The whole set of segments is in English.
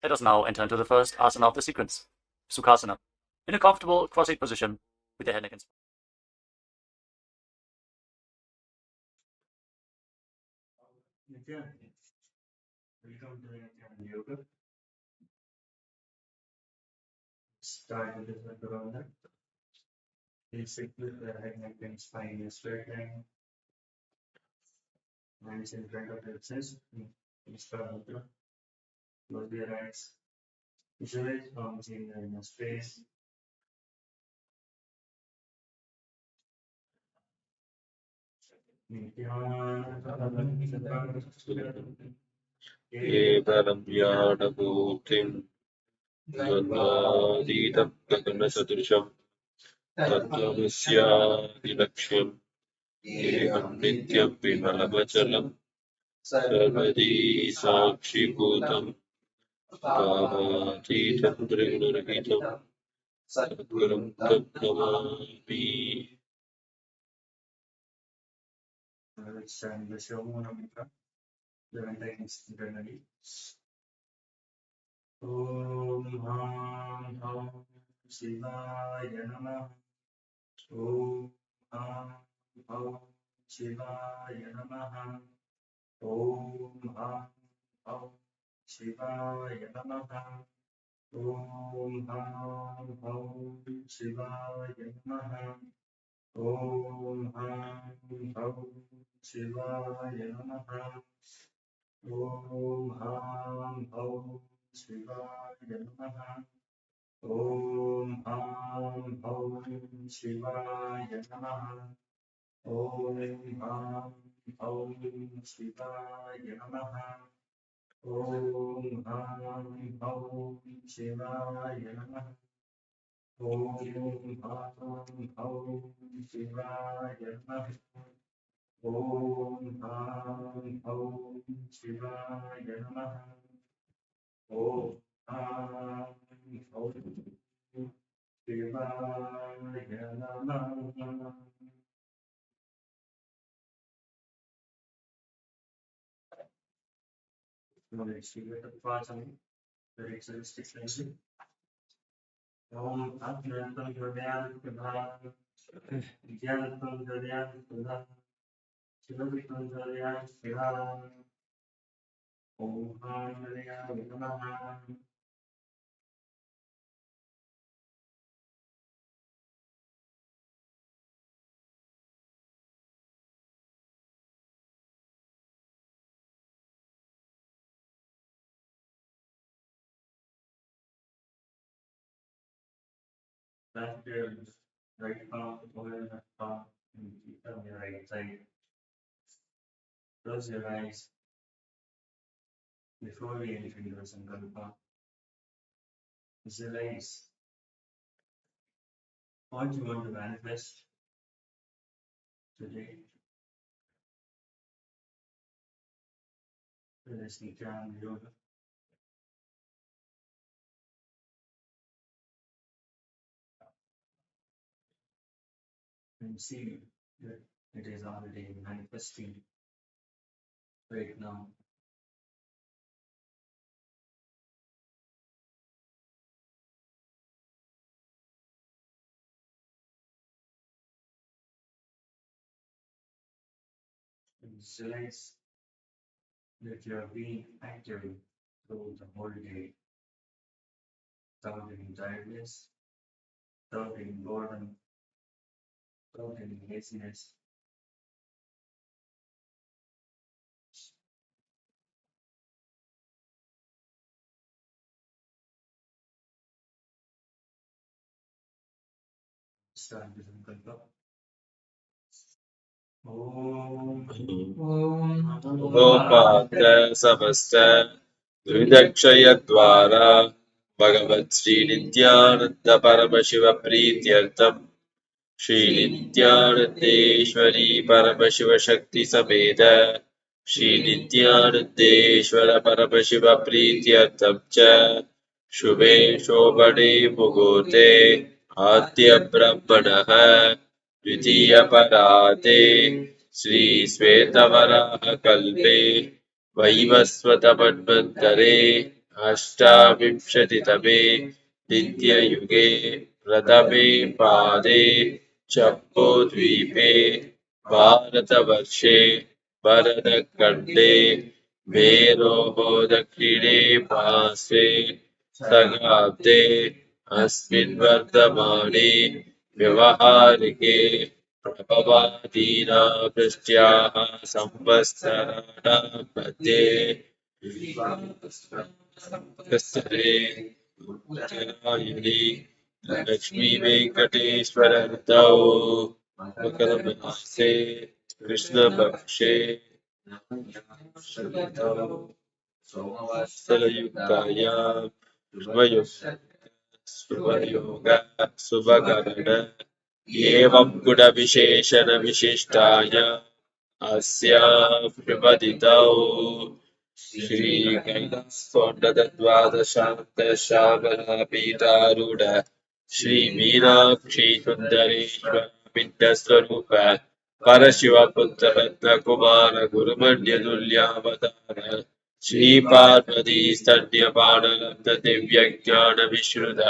Let us now enter into the first asana of the sequence, Sukhasana, in a comfortable cross-legged position with the head, neck, and spine. Nithyananda, welcome to Nithyananda Yoga. Start with the Chaturanga. Please sit with the head, neck, and spine in a straight line. Hands in front of your chest. Mudra. Close your eyes. Visualize palms in the space. Kevalam Yadabhutim Dvandvadidam Gaganasatrusham Tattvamasya Ekam Nityam Vimalamachalam Sarvadi Sakshi Bhutam Bhavatītam Trigurarahitam Sadgurum Tattvamami. Let's chant the Shomona Mantra 11 times internally. Om Ham Ham Shivaya Namaha. Om Ham Ham Shivaya Namaha. Om Ham Ham Shivaya Namaha. Om Ham Ham Shivaya Namaha. Om Ham Ham Shivaya Namaha. Om Ham Ham Shivaya Namaha. Om Ham Ham Shivaya Namaha. Om Ham Ham Shivaya Namaha. Om Ham Ham Shivaya Namaha. Om Ham Ham Shivaya Namaha. Om Ham Ham Shivaya Namaha. Om Ham Ham Shivaya Namaha. Let's see what the Pranayama, the exercise extension. Om Atmanam Hridayam Pradhanam Vijyanam Hridayam Pradhanam Shivavitam Hridayam Pradhanam Om Hridayam Namaha. Left your right palm over the left palm and keep on your right side. Close your eyes before we enter into the Sankalpa. Visualize what you want to manifest today. This Nithyananda Yoga. And see that it is already manifesting right now. Visualize that you are being active through the whole day, without any tiredness, without any boredom, without any laziness. Start the Sankalpa. Om Gopatra Samasta Dvidakshayadvara Bhagavat Sri Nithyananda Paramashiva Prityartham Shri Nithyanandeshwari Paramashiva Shakti Sameda Shri Nithyanandeshwara Paramashiva Prityartham Cha Shubhe Shobhane Mugurte Adya Brahmanaha Dvitiya Parate Sri Svetavaraha Kalpe Vaivasvata Manvantare अष्टाविंशतितमे नित्ययुगे प्रथमे पादे जम्बूद्वीपे भारतवर्षे भरतखण्डे मेरोः दक्षिणे पार्श्वे शताब्दे अस्मिन् वर्तमाने व्यवहारिके प्रभवादीनावृष्ट्याः संवत्सराणां मध्ये कस्तरे उत्तरायणे लक्ष्मी वेंकटेश्वर ऋतौ मकरमासे कृष्णपक्षे संवत्सरयुक्तायां शुभयोग शुभकरण एवं गुणविशेषण विशिष्टायां अस्यां प्रपदितौ श्रीकैलासोन्नतद्वादशान्तश्यामलापीठारूढ श्रीमीनाक्षी सुन्दरेश्वर पिण्डस्वरूप परशिवपुत्ररत्नकुमार गुरुमन्यतुल्यावतार श्रीपार्वती स्तन्यपाणलब्ध दिव्यज्ञानविश्रुत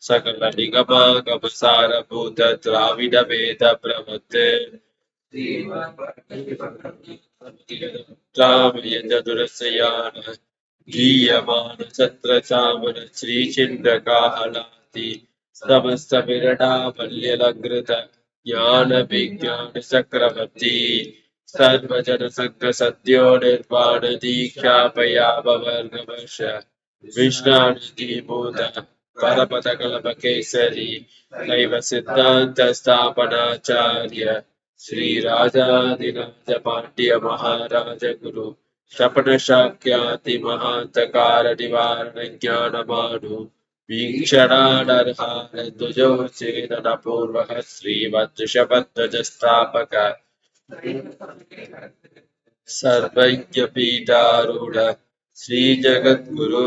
सकलनिगमागमसारभूत द्राविडवेद प्रवृत्ते रामयन्दुरसयान गीयमान छत्रचामर श्रीचिन्द्रकाहलाति समस्त विरडामल्यलङ्कृत ज्ञान विज्ञान चक्रवर्ती सर्वजन संघ सद्यो निर्वाण दीक्षापयामवर्गवर्ष विष्णानुदीभूत परपदकल्पकेसरी दैव सिद्धान्त स्थापनाचार्य श्री राजाधिराज पांड्य महाराज गुरु शपथ शाक्याति महांतकार निवारण ज्ञानमानु वीक्षणानर्हार द्विजोचेतन पूर्वः श्रीवत्षभध्वज स्थापक सर्वज्ञपीठारूढ़ श्री जगद्गुरु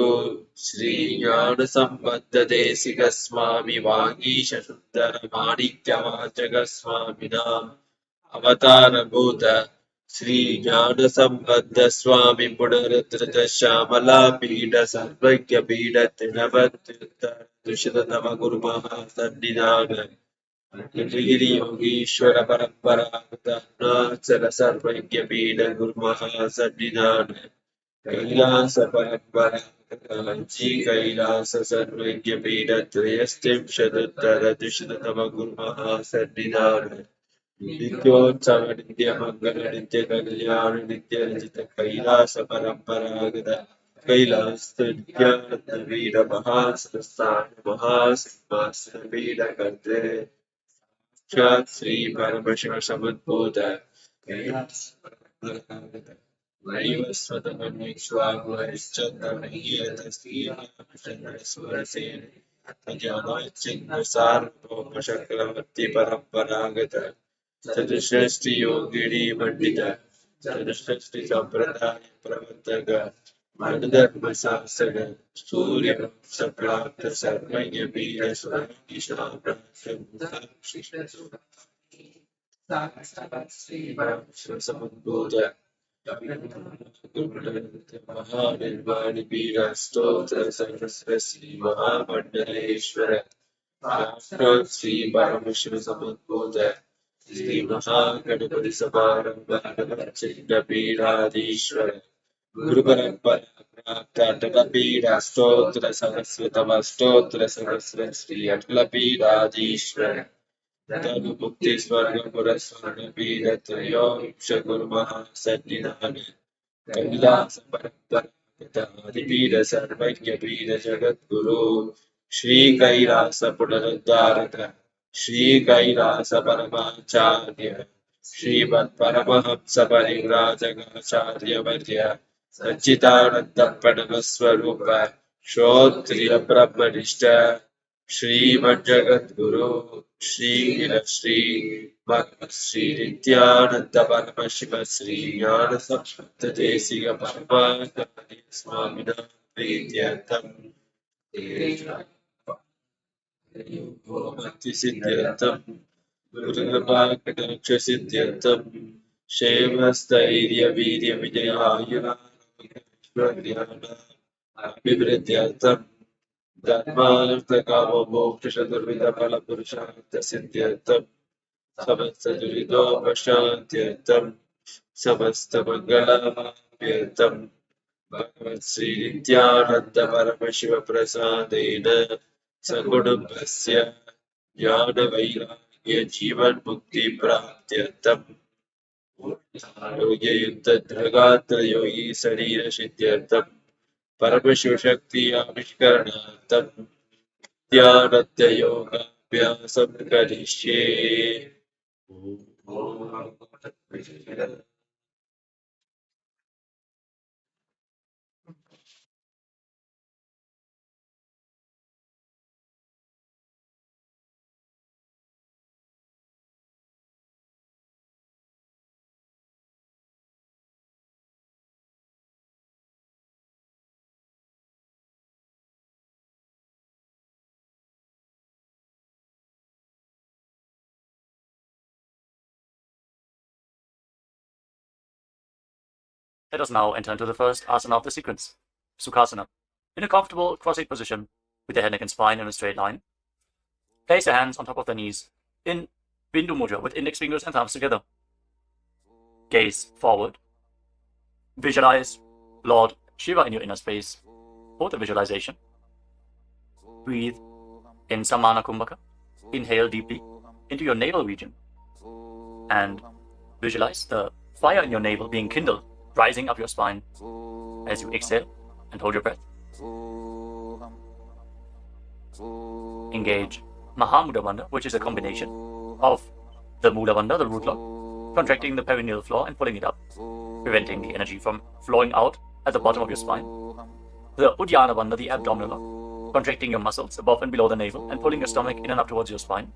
श्री ज्ञान संबद्ध देशिक स्वामी वागीश सुंदर माणिक्यवाचक स्वामिनां अवतार भूत श्री ज्ञान संबद्ध स्वामी पुनरुद्धृत श्यामला पीठ सर्वज्ञ पीठ तृणवत्युत्तर दुष्टतम गुरु महासन्निधान गिरि योगीश्वर परंपरागत अरुणाचल सर्वज्ञ पीठ गुरु महासन्निधान कैलास परंपरागत श्री कैलास सर्वज्ञ पीठ त्रयस्त्रिंशदुत्तर दुष्टतम गुरु महासन्निधान नित्योत्सव नित्य मंगल नित्य कल्याण नित्य रचित कैलास परंपरागत कैलास नित्यानंद पीठ महासंस्थान महासिंहासन पीठ करते श्री परमशिव समुद्भूत कैलास परंपरागत वैवस्वतमन्विक्ष्वाग्वश्चन्द्रमय्यतस्त्रीयसेन चक्रवर्ती परंपरागत चतुष्षष्टि योगिनी पंडित चतुष्षष्टि संप्रदाय प्रवर्तक मनधर्म शासक सूर्य प्राप्त सर्वज्ञ वीर समुद्भूत महानिर्वाणि पीठ स्तोत्र सहस्र श्री महामंडलेश्वर श्री परमशिव समुद्भूत श्री महागणपति समारंभ चिन्ह पीठाधीश्वर गुरु परंपरा प्राप्त अटल पीठ स्तोत्र सहस्रतम स्तोत्र सहस्र श्री अटल पीठाधीश्वर धनु मुक्ति स्वर्ग पुरस्वर्ण पीठ त्रयोंश गुरु महासन्निधान कैलास परंपरागत सर्वज्ञ पीठ जगद्गुरु श्री कैलास पुनरुद्धारक श्री कैलास परमाचार्य श्रीमत् परमहंस परिव्राजकाचार्य वर्य सच्चिदानंद प्रणव स्वरूप श्रोत्रिय ब्रह्मनिष्ठ श्रीमज्जगद्गुरु श्री भगवत् श्री नित्यानंद परमशिव श्री ज्ञान संबद्ध देशिक परमाचार्य स्वामिनां प्रीत्यर्थं भक्ति सिद्ध्यर्थं गुरुकृपा कटाक्ष सिद्ध्यर्थं क्षेम स्थैर्य वीर्य विजय आयुरारोग्य अभिवृद्ध्यर्थं धर्मार्थकाममोक्षचतुर्विधफलपुरुषार्थसिद्ध्यर्थं समस्तदुरितोपशान्त्यर्थं समस्तमङ्गलमाप्यर्थं भगवत्श्रीनित्यानन्दपरमशिवप्रसादेन सकुटुम्बस्य ज्ञानवैराग्यजीवन्मुक्तिप्राप्त्यर्थं योग्ययुक्तधृगात्रयोगी शरीरसिद्ध्यर्थं परमशिवशक्ति आविष्करणार्थं नित्यानन्दयोगाभ्यासं करिष्ये। Let us now enter into the first asana of the sequence, Sukhasana. In a comfortable cross-legged position, with the head, neck and spine in a straight line, place your hands on top of the knees in Bindu Mudra with index fingers and thumbs together. Gaze forward. Visualize Lord Shiva in your inner space. Hold the visualization. Breathe in Samana Kumbhaka. Inhale deeply into your navel region. And visualize the fire in your navel being kindled, rising up your spine as you exhale and hold your breath. Engage Mahamudra Bandha, which is a combination of the Mula Bandha, the root lock, contracting the perineal floor and pulling it up, preventing the energy from flowing out at the bottom of your spine. The Uddiyana Bandha, the abdominal lock, contracting your muscles above and below the navel and pulling your stomach in and up towards your spine.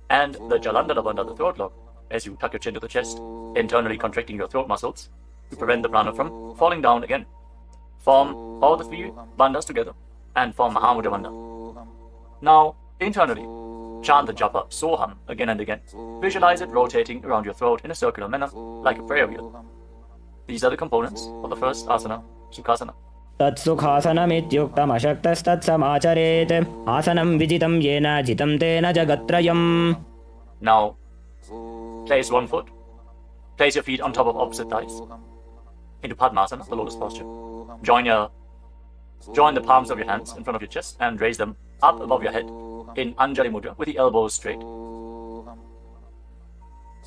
And the Jalandhara Bandha, the throat lock, as you tuck your chin to the chest, internally contracting your throat muscles to prevent the prana from falling down again. Form all the three bandhas together and form Mahamudra Bandha. Now, internally, chant the japa Soham again and again. Visualize it rotating around your throat in a circular manner, like a prayer wheel. These are the components of the first asana, Sukhasana. तत्सुखासनमित्युक्तमशक्तस्तत्समाचरेत् आसनं विजितं येन जितं तेन जगत्त्रयम्. Now, place one foot. Place your feet on top of opposite thighs into Padmasana, the lotus posture. Join the palms of your hands in front of your chest and raise them up above your head in Anjali Mudra with the elbows straight.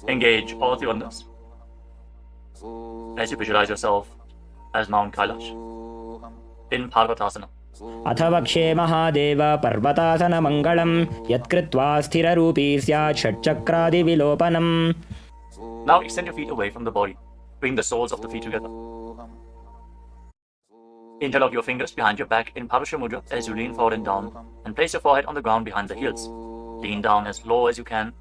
Engage all three bandhas as you visualize yourself as Mount Kailash in Parvatasana. अथ वक्षे महादेव पर्वतासनमङ्गलं यत्कृत्वा स्थिररूपी स्यात् षट्चक्रादिविलोपनम्. Now extend your feet away from the body. Bring the soles of the feet together. Interlock your fingers behind your back in Parasha Mudra as you lean forward and down, and place your forehead on the ground behind the heels. Lean down as low as you can.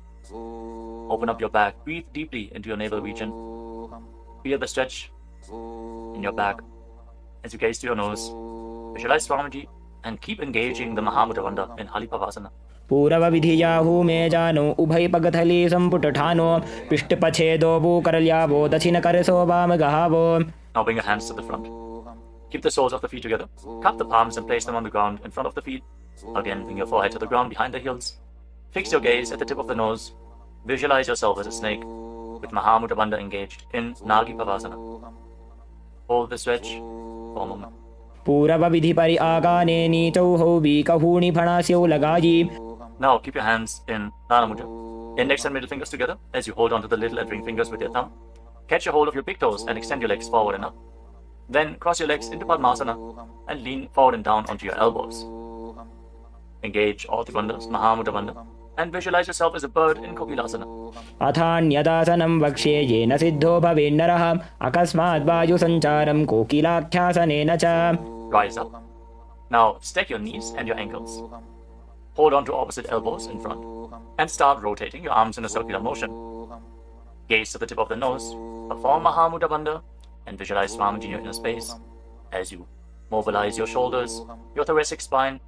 Open up your back. Breathe deeply into your navel region. Feel the stretch in your back as you gaze to your nose. Visualize Swamiji and keep engaging the Mahamudra Bandha in Halipavasana. पूरवविधियाहू मे जानो उभय पगथली संपुटठानो पृष्ठपछेदो भूकरल्यावो दक्षिणकरसो वामगहावो. Now bring your hands to the front. Keep the soles of the feet together. Cup the palms and place them on the ground in front of the feet. Again, bring your forehead to the ground behind the heels. Fix your gaze at the tip of the nose. Visualize yourself as a snake with Mahamudra Bandha engaged in Nagi Pavasana. Hold the stretch for a moment. पूरवविधि परि आगाने नीचौ वीकहूणि फणास्यौ लगायि. Now keep your hands in Nana Mudra. Index and middle fingers together as you hold onto the little and ring fingers with your thumb. Catch a hold of your big toes and extend your legs forward and up. Then cross your legs into Padmasana and lean forward and down onto your elbows. Engage all the bandhas, Mahamudra Bandha, and visualize yourself as a bird in Kokilasana. अथान्यदासनं वक्ष्ये येन सिद्धो भवेन्नरः अकस्मात् वायुसञ्चारं कोकिलाख्यासनेन च. Rise up. Now stack your knees and your ankles. Hold on to opposite elbows in front and start rotating your arms in a circular motion. Gaze to the tip of the nose, perform Mahamudra Bandha, and visualize Swamiji in your inner space as you mobilize your shoulders, your thoracic spine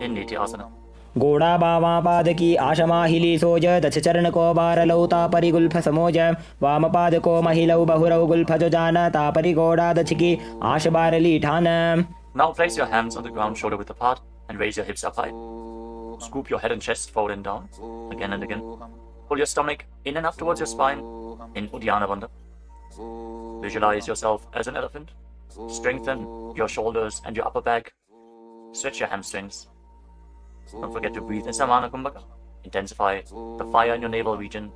in Nithyananda. गोड़ा बावा पादकी आशमाहिली सोज दच चरण को बारलौ तापरि Gulf समोज वाम पाद को महिलौ बहुरौ Gulf जो जान तापरि गोड़ा दचकी आश बारली ठान. Now place your hands on the ground shoulder width apart and raise your hips up high. Scoop your head and chest forward and down, again and again. Pull your stomach in and up towards your spine in Uddiyana Bandha. Visualize yourself as an elephant. Strengthen your shoulders and your upper back. Stretch your hamstrings. Don't forget to breathe in Samana Kumbhaka. Intensify the fire in your navel region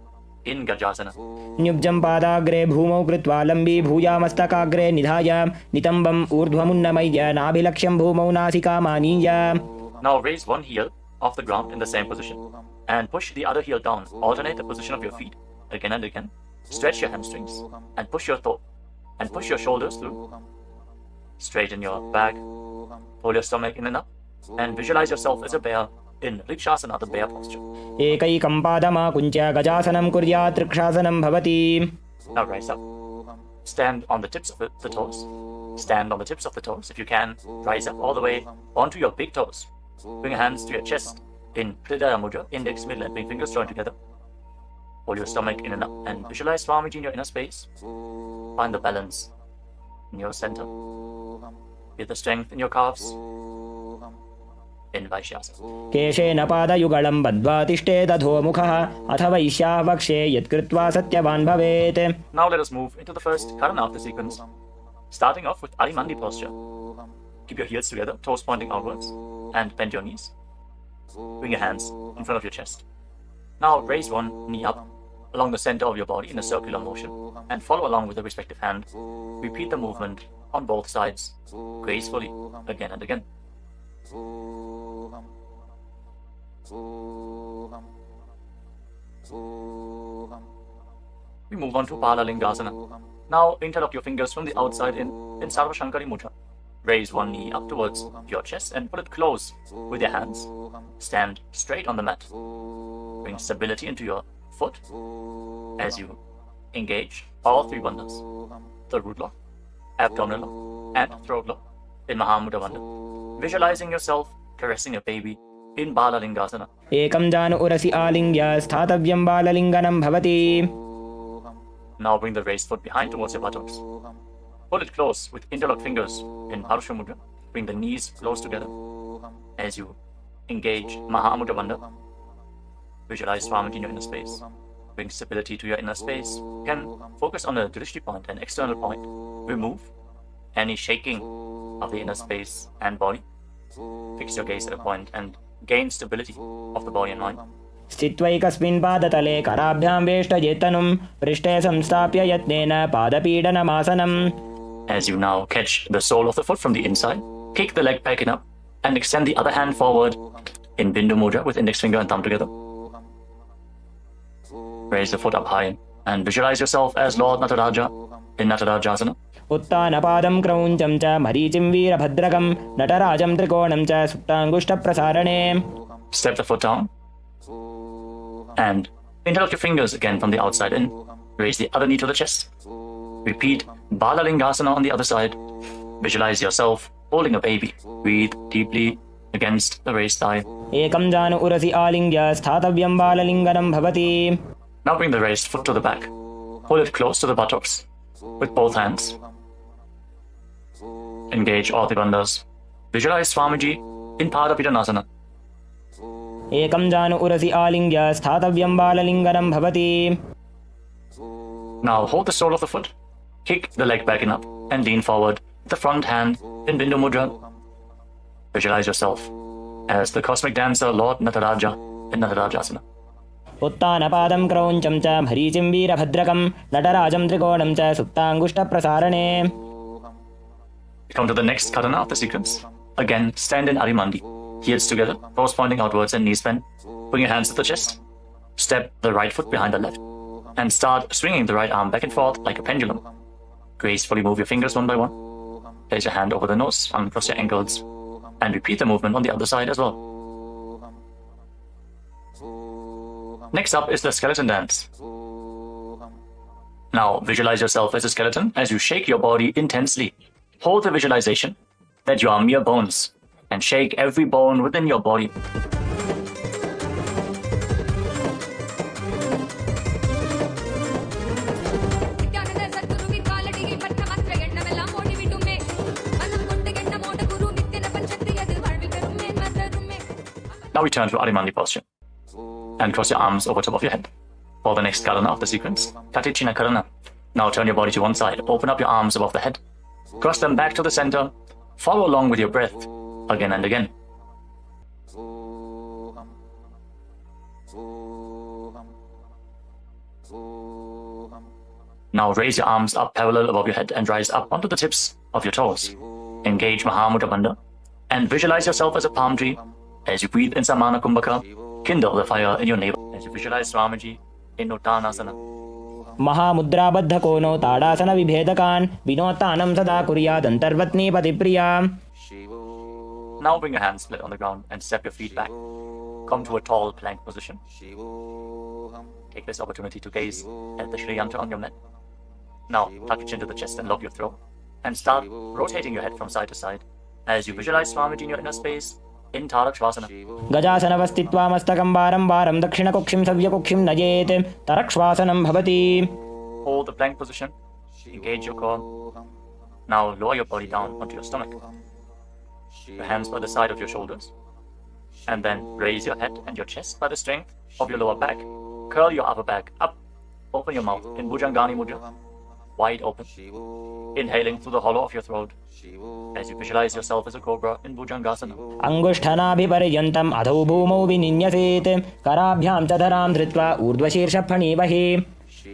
in Gajasana. न्युब्जं पादाग्रे भूमौ कृत्वा लम्बी भूयामस्तकाग्रे निधाय नितम्बम् ऊर्ध्वमुन्नमय्य नाभिलक्ष्यं भूमौ नासिकामानीय. Now raise one heel off the ground in the same position and push the other heel down. Alternate the position of your feet again and again. Stretch your hamstrings and push your shoulders through. Straighten your back. Pull your stomach in and up and visualize yourself as a bear in Rikshasana, the bear posture. एकैकं पादमाकुञ्च्य गजासनं कुर्यात् वृक्षासनं भवति. Now rise up. Stand on the tips of the toes. Stand on the tips of the toes. If you can, rise up all the way onto your big toes. Bring your hands to your chest in Hridaya Mudra, index, middle and ring fingers joined together. Hold your stomach in and up and visualize Swamiji in your inner space. Find the balance in your center. Feel the strength in your calves. In Vaishyasana. केशेन पादयुगलं बद्ध्वा तिष्ठेत् अधोमुखः अथ वैश्याः वक्षे यत्कृत्वा सत्यवान् भवेत्. Now let us move into the first karana of the sequence, starting off with Arimandi posture. Keep your heels together, toes pointing outwards, and bend your knees. Bring your hands in front of your chest. Now raise one knee up along the center of your body in a circular motion and follow along with the respective hand. Repeat the movement on both sides gracefully again and again. We move on to Balalingasana. Now interlock your fingers from the outside in Sarva Shankari Mudra. Raise one knee up towards your chest and pull it close with your hands. Stand straight on the mat. Bring stability into your foot as you engage all three bandhas: the root lock, abdominal lock, and throat lock in Mahamudra Bandha. Visualizing yourself caressing a baby in Balalingasana. एकं जानु उरसि आलिङ्ग्य स्थातव्यं बाललिङ्गनं भवति. Now bring the raised foot behind towards your buttocks. Pull it close with interlocked fingers in Harsha Mudra. Bring the knees close together as you engage Mahamudra Bandha. Visualize Swamiji in your inner space. Bring stability to your inner space. You can focus on a drishti point, an external point. Remove any shaking of the inner space and body. Fix your gaze at a point and gain stability of the body and mind. स्थित्वैकस्मिन् पादतले कराभ्यां वेष्टयेत्तनुं पृष्ठे संस्थाप्य यत्नेन पादपीडनमासनम्. As you now catch the sole of the foot from the inside, kick the leg back and up and extend the other hand forward in Bindu Mudra with index finger and thumb together. Raise the foot up high and visualize yourself as Lord Nataraja in Natarajasana. उत्तानपादं क्रौञ्चं च मरीचिं वीरभद्रकं नटराजं त्रिकोणं च सुप्ताङ्गुष्ठप्रसारणे. Step the foot down and interlock your fingers again from the outside in. Raise the other knee to the chest. Repeat Balalingasana on the other side. Visualize yourself holding a baby. Breathe deeply against the raised thigh. एकं जानु उरसि आलिङ्ग्य स्थातव्यं बाललिङ्गनं भवति. Now bring the raised foot to the back. Hold it close to the buttocks with both hands. Engage all the bandhas. Visualize Swamiji in Padapidanasana. एकं जानु उरसि आलिङ्ग्य स्थातव्यं बाललिङ्गनं भवति. Now hold the sole of the foot. Kick the leg back and up and lean forward with the front hand in Bindu Mudra. Visualize yourself as the cosmic dancer Lord Nataraja in Natarajasana. उत्तानपादं क्रौञ्चं च मरीचिं वीरभद्रकं नटराजं त्रिकोणं च सुप्ताङ्गुष्ठप्रसारणे. Come to the next karana of the sequence. Again, stand in Arimandi. Heels together, toes pointing outwards and knees bent. Bring your hands to the chest. Step the right foot behind the left. And start swinging the right arm back and forth like a pendulum. Gracefully move your fingers one by one. Place your hand over the nose, arm across your ankles. And repeat the movement on the other side as well. Next up is the skeleton dance. Now visualize yourself as a skeleton as you shake your body intensely. Hold the visualization that you are mere bones and shake every bone within your body. Nithyananda Yoga Now return to Adimandi posture and cross your arms over top of your head. For the next karana of the sequence, Katichina Karana. Now turn your body to one side, open up your arms above the head, cross them back to the center, follow along with your breath again and again. Now raise your arms up parallel above your head and rise up onto the tips of your toes. Engage Mahamudra Bandha and visualize yourself as a palm tree. As you breathe in Samana Kumbhaka, kindle the fire in your navel. As you visualize Swamiji in Uttanasana. Mahamudra Baddha Kono Tadasana Vibhedakan Vinotanam Sada Kuryadantarvatni Patipriya. Now bring your hands split on the ground and step your feet back. Come to a tall plank position. Take this opportunity to gaze at the Shri Yantra on your mat. Now tuck your chin to the chest and lock your throat. And start rotating your head from side to side as you visualize Swamiji in your inner space in Tarakshvasana. Gajasana Vastitva Mastakam Varam Varam Dakshina Kokshim Savya Kokshim Najete Tarakshvasanam Bhavati. Hold the plank position. Engage your core. Now lower your body down onto your stomach. Your hands by the side of your shoulders. And then raise your head and your chest by the strength of your lower back. Curl your upper back up. Open your mouth in Bhujangani Mudra. Wide open. Inhaling through the hollow of your throat as you visualize yourself as a cobra in Bhujangasana. Angushthanabhiparyantam adhau bhumau vininyaset karabhyam chadharam dhritva urdhvashirsha phanivahi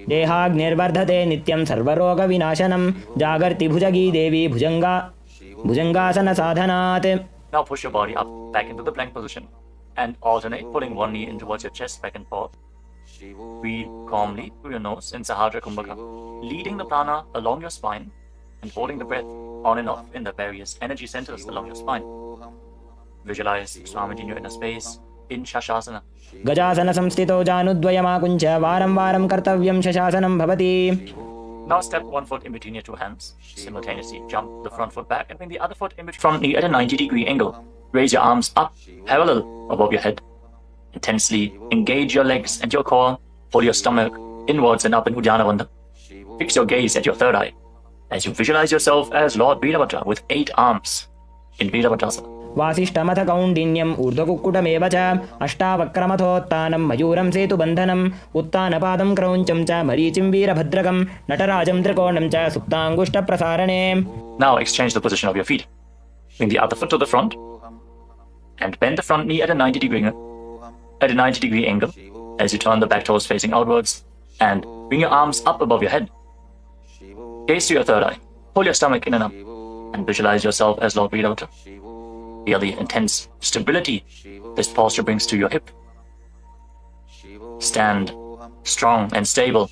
dehagnirvardhate nityam sarvaroga vinashanam jagarti bhujagi devi bhujangasana sadhanat. Now push your body up back into the plank position and alternate pulling one knee in towards your chest back and forth. Breathe calmly through your nose in Sahadra Kumbhaka, leading the prana along your spine and holding the breath on and off in the various energy centers along your spine. Visualize Swamiji in your inner space in Shashasana. Gajasana samstito janudvayamakuncha varam varam kartavyam shashasanam bhavati. Now step one foot in between your two hands. Simultaneously jump the front foot back and bring the other foot in between front knee at a 90-degree angle. Raise your arms up parallel above your head. Intensely engage your legs and your core. Pull your stomach inwards and up in Uddiyana Bandha. Fix your gaze at your third eye as you visualize yourself as Lord Virabhadra with 8 arms in Virabhadrasana. Vasishtamatha kaundinyam urdhakukkutameva cha ashtavakramathotthanam mayuram setu bandhanam uttanapadam krauncham cha marichim virabhadrakam natarajam trikonam cha suptangushta prasarane. Now exchange the position of your feet. Bring the other foot to the front and bend the front knee at a 90-degree angle as you turn the back toes facing outwards and bring your arms up above your head. Gaze to your third eye. Pull your stomach in and up and visualize yourself as Lord Virabhadra. Feel the intense stability this posture brings to your hip. Stand strong and stable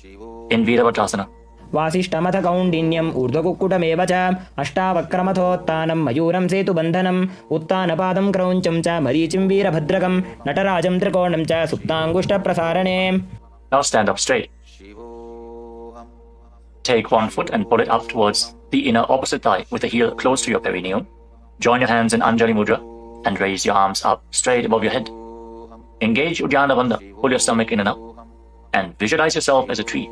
in Virabhadrasana. Vasishtamatha kaundinyam urdhakukkutameva cha ashtavakramathotthanam mayuram setu bandhanam uttanapadam krauncham cha marichim virabhadrakam natarajam trikonam cha suptangushta prasarane. Now stand up straight. Take one foot and pull it up towards the inner opposite thigh with the heel close to your perineum. Join your hands in Anjali Mudra and raise your arms up straight above your head. Engage Uddiyana Bandha, pull your stomach in and up, and visualize yourself as a tree.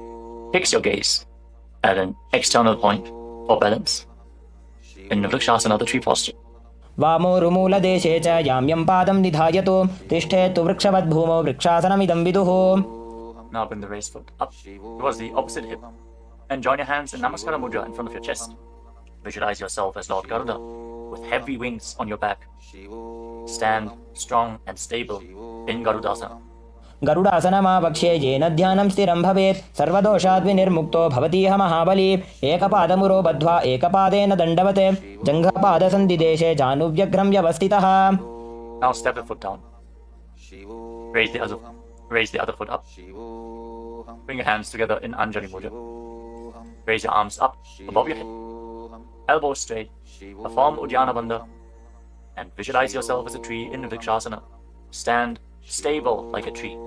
Fix your gaze at an external point for balance in Vrikshasana, the tree posture. Vamo rumula deshe cha yamyam padam nidhayato tishthetu vrikshavat bhumo vrikshasanamidam viduho. Now bring the raised foot up towards the opposite hip and join your hands in Namaskara Mudra in front of your chest. Visualize yourself as Lord Garuda with heavy wings on your back. Stand strong and stable in Garudasana. Garudasanamapakshe jena dhyanam stiram bhavet sarvadoshat vinirmukto bhavatiha mahabali ekapadamuro badhva ekapadena dandavate janghapada sandideshe januvyagram vyavastitaha. Now step the foot down. Raise the other foot up. Bring your hands together in Anjali Mudra. Raise your arms up above your head. Elbows straight. Perform Uddiyana Bandha. And visualize yourself as a tree in Vrikshasana. Stand stable like a tree.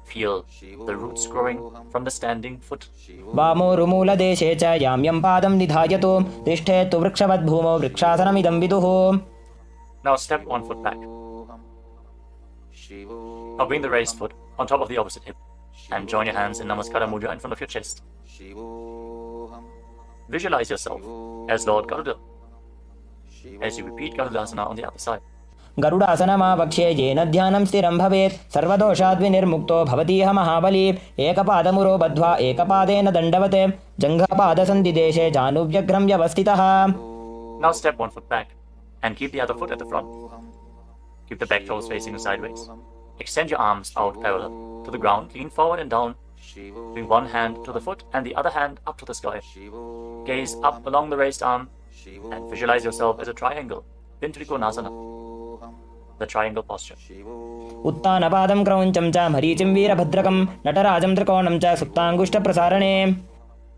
Feel the roots growing from the standing foot. Vamo rumula deshe cha yamyam padam nidhayato tishthetu vrikshavat bhumo vrikshasanamidam viduho. Now step one foot back. Now bring the raised foot on top of the opposite hip and join your hands in Namaskara Mudra in front of your chest. Visualize yourself as Lord Garuda as you repeat Garudasana on the other side. गरुडासनमावक्ष्ये येन ध्यानं स्थिरं भवेत् सर्वदोषाद्विनिर्मुक्तो भवतीह महाबली एकपादमुरो बद्ध्वा एकपादेन दण्डवत् जङ्घापादसन्धिदेशे जानुव्यग्रं व्यवस्थितः. Now step one foot back and keep the other foot at the front. Keep the back toes facing sideways. Extend your arms out parallel to the ground, lean forward and down. Bring one hand to the foot and the other hand up to the sky. Gaze up along the raised arm and visualize yourself as a triangle in Trikonasana, the triangle posture. उत्तानपादं क्रौञ्चं च मरीचिं वीरभद्रकं नटराजं त्रिकोणं च सुप्ताङ्गुष्ठप्रसारणे.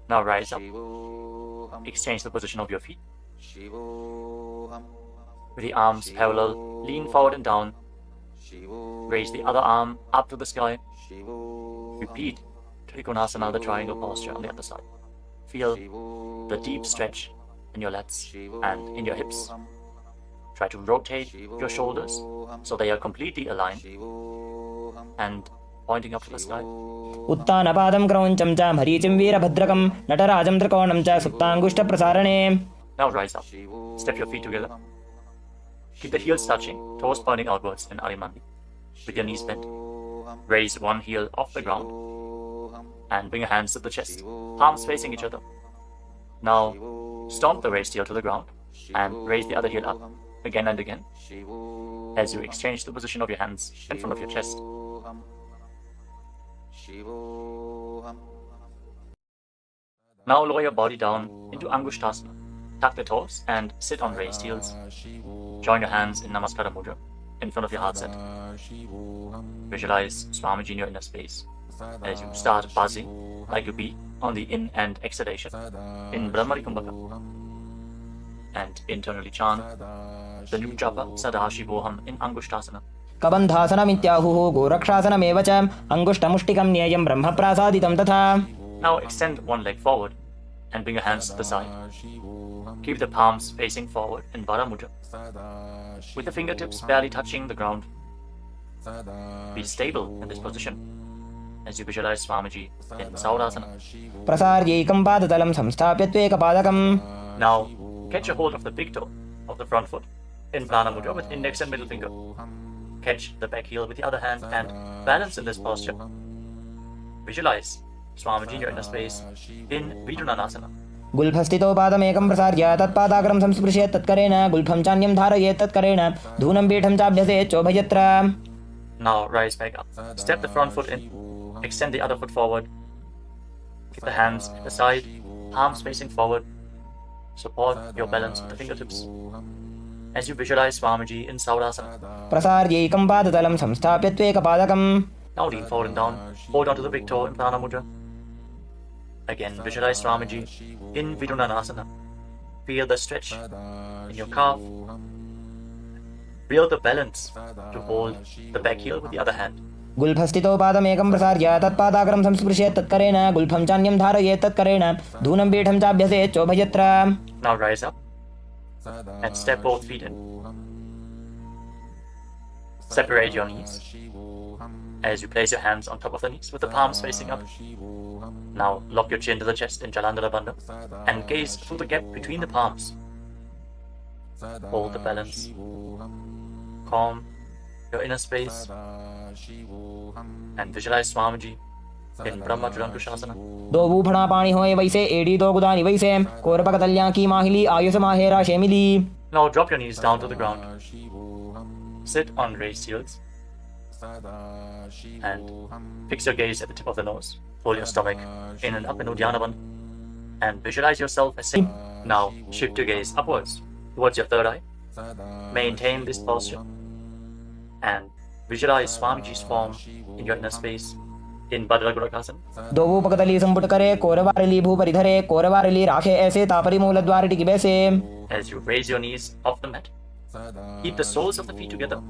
Now rise up. Exchange the position of your feet. With the arms parallel, lean forward and down. Raise the other arm up to the sky. Repeat Trikonasana, the triangle posture on the other side. Feel the deep stretch in your lats and in your hips. Try to rotate your shoulders so they are completely aligned and pointing up to the sky. उत्तानपादं क्रौञ्चं च मरीचिं वीरभद्रकं नटराजं त्रिकोणं च सुप्ताङ्गुष्ठप्रसारणे. Now rise up. Step your feet together. Keep the heels touching, toes pointing outwards in Arimandi. With your knees bent. Raise one heel off the ground and bring your hands to the chest, palms facing each other. Now stomp the raised heel to the ground and raise the other heel up again and again as you exchange the position of your hands in front of your chest. Now lower your body down into Angushtasana. Tuck the toes and sit on raised heels. Join your hands in Namaskara mudra in front of your heart center. Visualize Swamiji in your inner space as you start buzzing like you be on the in and exhalation in Brahmari Kumbhaka. And internally chant the new japa Sadashivoham in Angushtasana. कबन्धासनमित्याहुः गोरक्षासनमेव च अङ्गुष्ठमुष्टिकं न्येयं ब्रह्मप्रासादितं तथा. Now extend one leg forward and bring your hands to the side. Keep the palms facing forward in Vara Mudra, with the fingertips barely touching the ground. Be stable in this position as you visualize Swamiji in Saurasana. प्रसार्यैकं पादतलं संस्थाप्य त्वेकपादकम्. Now catch a hold of the big toe of the front foot in Prana Mudra with index and middle finger. Catch the back heel with the other hand and balance in this posture. Visualize Swamiji in your inner space in Vidunanasana. गुल्फस्थितो पादमेकं प्रसार्य तत्पादाग्रं संस्पृशेत् तत्करेण गुल्फं चान्यं धारयेत् तत्करेण धूनं पीठं चाभ्यसेत् चोभयत्र. Now rise back up. Step the front foot in. Extend the other foot forward. Keep the hands at the side, palms facing forward. Support your balance with the fingertips as you visualize Swamiji in Saurasana. प्रसार्यैकं पादतलं संस्थाप्य त्वेकपादकम्. Now lean forward and down. Hold onto the big toe in Prana Mudra. Again, visualize Swamiji in Vidunanasana. Feel the stretch in your calf. Feel the balance to hold the back heel with the other hand. गुल्फस्थितो पादमेकं प्रसार्य तत्पादाग्रं संस्पृशेत् तत्करेण गुल्फं चान्यं धारयेत् तत्करेण धूनं पीठं चाभ्यसेत् चोभयत्र. Now rise up and step both feet in. Separate your knees as you place your hands on top of the knees with the palms facing up. Now lock your chin to the chest in Jalandhara Bandha and gaze through the gap between the palms. Hold the balance. Calm your inner space and visualize Swamiji in Brahma Jurankushasana. दो बूफणा पाणी होए वैसे एड़ी दो गुदानी वैसे कोरपक तल्यां की माहिली Ayush माहेरा शेमिली. Now drop your knees down to the ground. Sit on raised heels and fix your gaze at the tip of the nose. Pull your stomach in and up in Uddiyana Bandha and visualize yourself as saying. Now shift your gaze upwards towards your third eye. Maintain this posture and visualize Swamiji's form in your inner space in Bhadragurakasana. दो बूपकतली संपुट करे कोरवारिली भूपरिधरे कोरवारिली राखे ऐसे तापरी मूलद्वार टिकी बैसे. As you raise your knees off the mat, keep the soles of the feet together.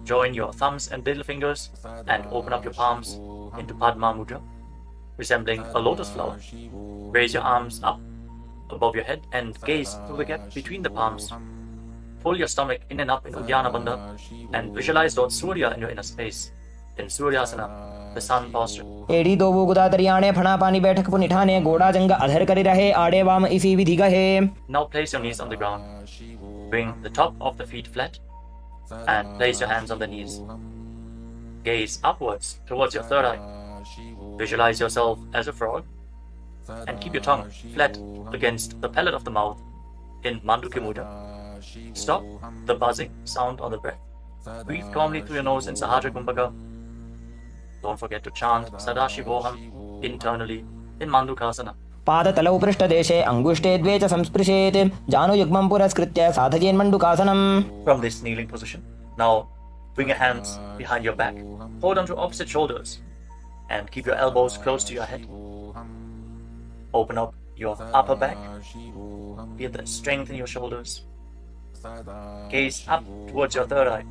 Join your thumbs and little fingers and open up your palms into Padma Mudra, resembling a lotus flower. Raise your arms up above your head and gaze through the gap between the palms. Pull your stomach in and up in Uddiyana Bandha and visualize Lord Surya in your inner space in Suryasana, the sun posture. एड़ी दो वो गुदा तरियाणे फणा पानी बैठक पुनिठाने गोड़ा जंग अधर करी रहे आड़े वाम इसी विधि गहे. Now place your knees on the ground. Bring the top of the feet flat and place your hands on the knees. Gaze upwards towards your third eye. Visualize yourself as a frog and keep your tongue flat against the palate of the mouth in Mandukya Mudra. Stop the buzzing sound on the breath. Breathe calmly through your nose in Sahaja Kumbhaka. Don't forget to chant Sadashivoham internally in Mandukasana. पादतलौ पृष्ठदेशे अङ्गुष्ठे द्वे च संस्पृशेत् जानुयुग्मं पुरस्कृत्य साधयेन्मण्डुकासनम्. From this kneeling position, now bring your hands behind your back. Hold onto opposite shoulders and keep your elbows close to your head. Open up your upper back. Feel the strength in your shoulders. Gaze up towards your third eye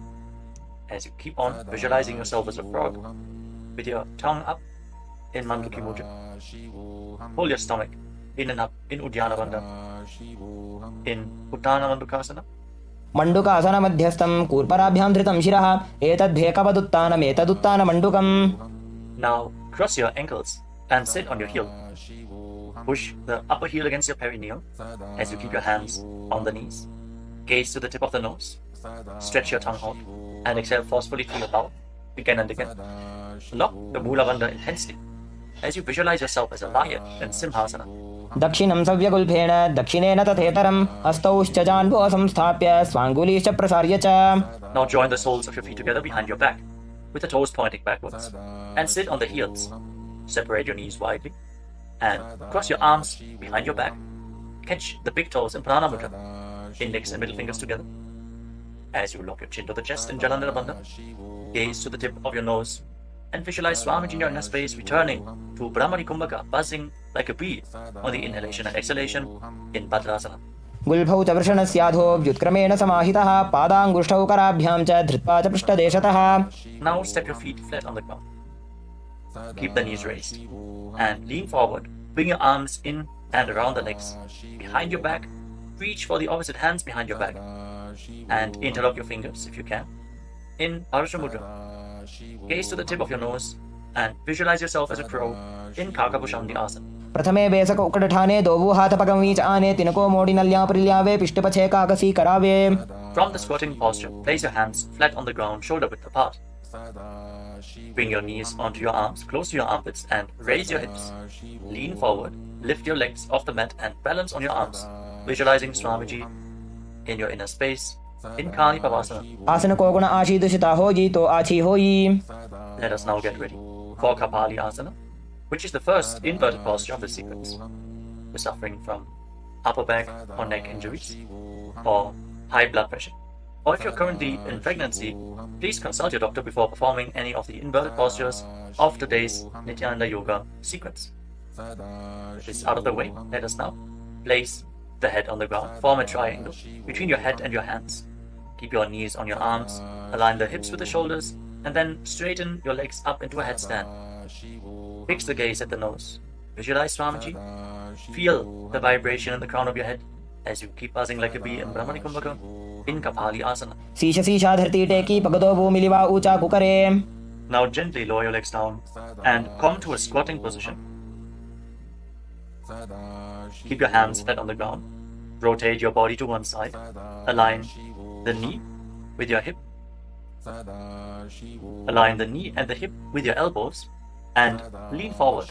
as you keep on visualizing yourself as a frog with your tongue up in Mandukya Mudra. Hold your stomach in and up in Uddiyana Bandha, in Uttana Mandukasana. मण्डुकासन मध्यस्थं कूर्पराभ्यां धृतं शिरः एतद्भेकवदुत्तानम् एतदुत्तानमण्डुकम्. Now cross your ankles and sit on your heel. Push the upper heel against your perineum as you keep your hands on the knees. Gaze to the tip of the nose. Stretch your tongue out and exhale forcefully through your mouth again and again. Lock the Mula Bandha intensely as you visualize yourself as a lion in Simhasana. दक्षिणं सव्यगुल्फेन दक्षिणेन तथेतरम् हस्तौश्च जान्वो संस्थाप्य स्वाङ्गुलीश्च प्रसार्य च. Now join the soles of your feet together behind your back with the toes pointing backwards and sit on the heels. Separate your knees widely and cross your arms behind your back. Catch the big toes in Prana Mudra, index and middle fingers together. As you lock your chin to the chest in Jalandhara Bandha, gaze to the tip of your nose and visualize Swamiji in your inner space returning to Brahmani Kumbhaka, buzzing like a bee on the inhalation and exhalation in Bhadrasana. गुल्फौ च वृषणस्याधो व्युत्क्रमेण समाहितः पादाङ्गुष्ठौ कराभ्यां च धृत्वा च पृष्ठदेशतः. Now step your feet flat on the ground. Keep the knees raised and lean forward. Bring your arms in and around the legs. Behind your back, reach for the opposite hands behind your back and interlock your fingers if you can in Parasha Mudra. Gaze to the tip of your nose and visualize yourself as a crow in Kakabhushandi Asana. प्रथमे वेसक उकडठाने दोवु हाथपगमीच आने तिनको मोडिनल्या प्रिल्यावे पिष्टपछे काकसी करावे. From the squatting posture, place your hands flat on the ground, shoulder width apart. Bring your knees onto your arms, close to your armpits, and raise your hips. Lean forward, lift your legs off the mat and balance on your arms, visualizing Swamiji in your inner space in Kali Pavasana. आसन को गुण आशी दुषिता होई तो आछी होई. Let us now get ready for Kapali Asana, which is the first inverted posture of the sequence. We're suffering from upper back or neck injuries or high blood pressure. Or if you're currently in pregnancy, please consult your doctor before performing any of the inverted postures of today's Nithyananda Yoga sequence. With this out of the way, let us now place the head on the ground. Form a triangle between your head and your hands. Keep your knees on your arms, align the hips with the shoulders, and then straighten your legs up into a headstand. Fix the gaze at the nose. Visualize Swamiji. Feel the vibration in the crown of your head as you keep buzzing like a bee in Brahmani Kumbhaka in Kapali Asana. शीश शीशा धरती टेकी पगदो भूमिलिवा ऊंचा कुकरे. Now gently lower your legs down and come to a squatting position. Keep your hands flat on the ground. Rotate your body to one side. Align the knee with your hip. Align the knee and the hip with your elbows and lean forward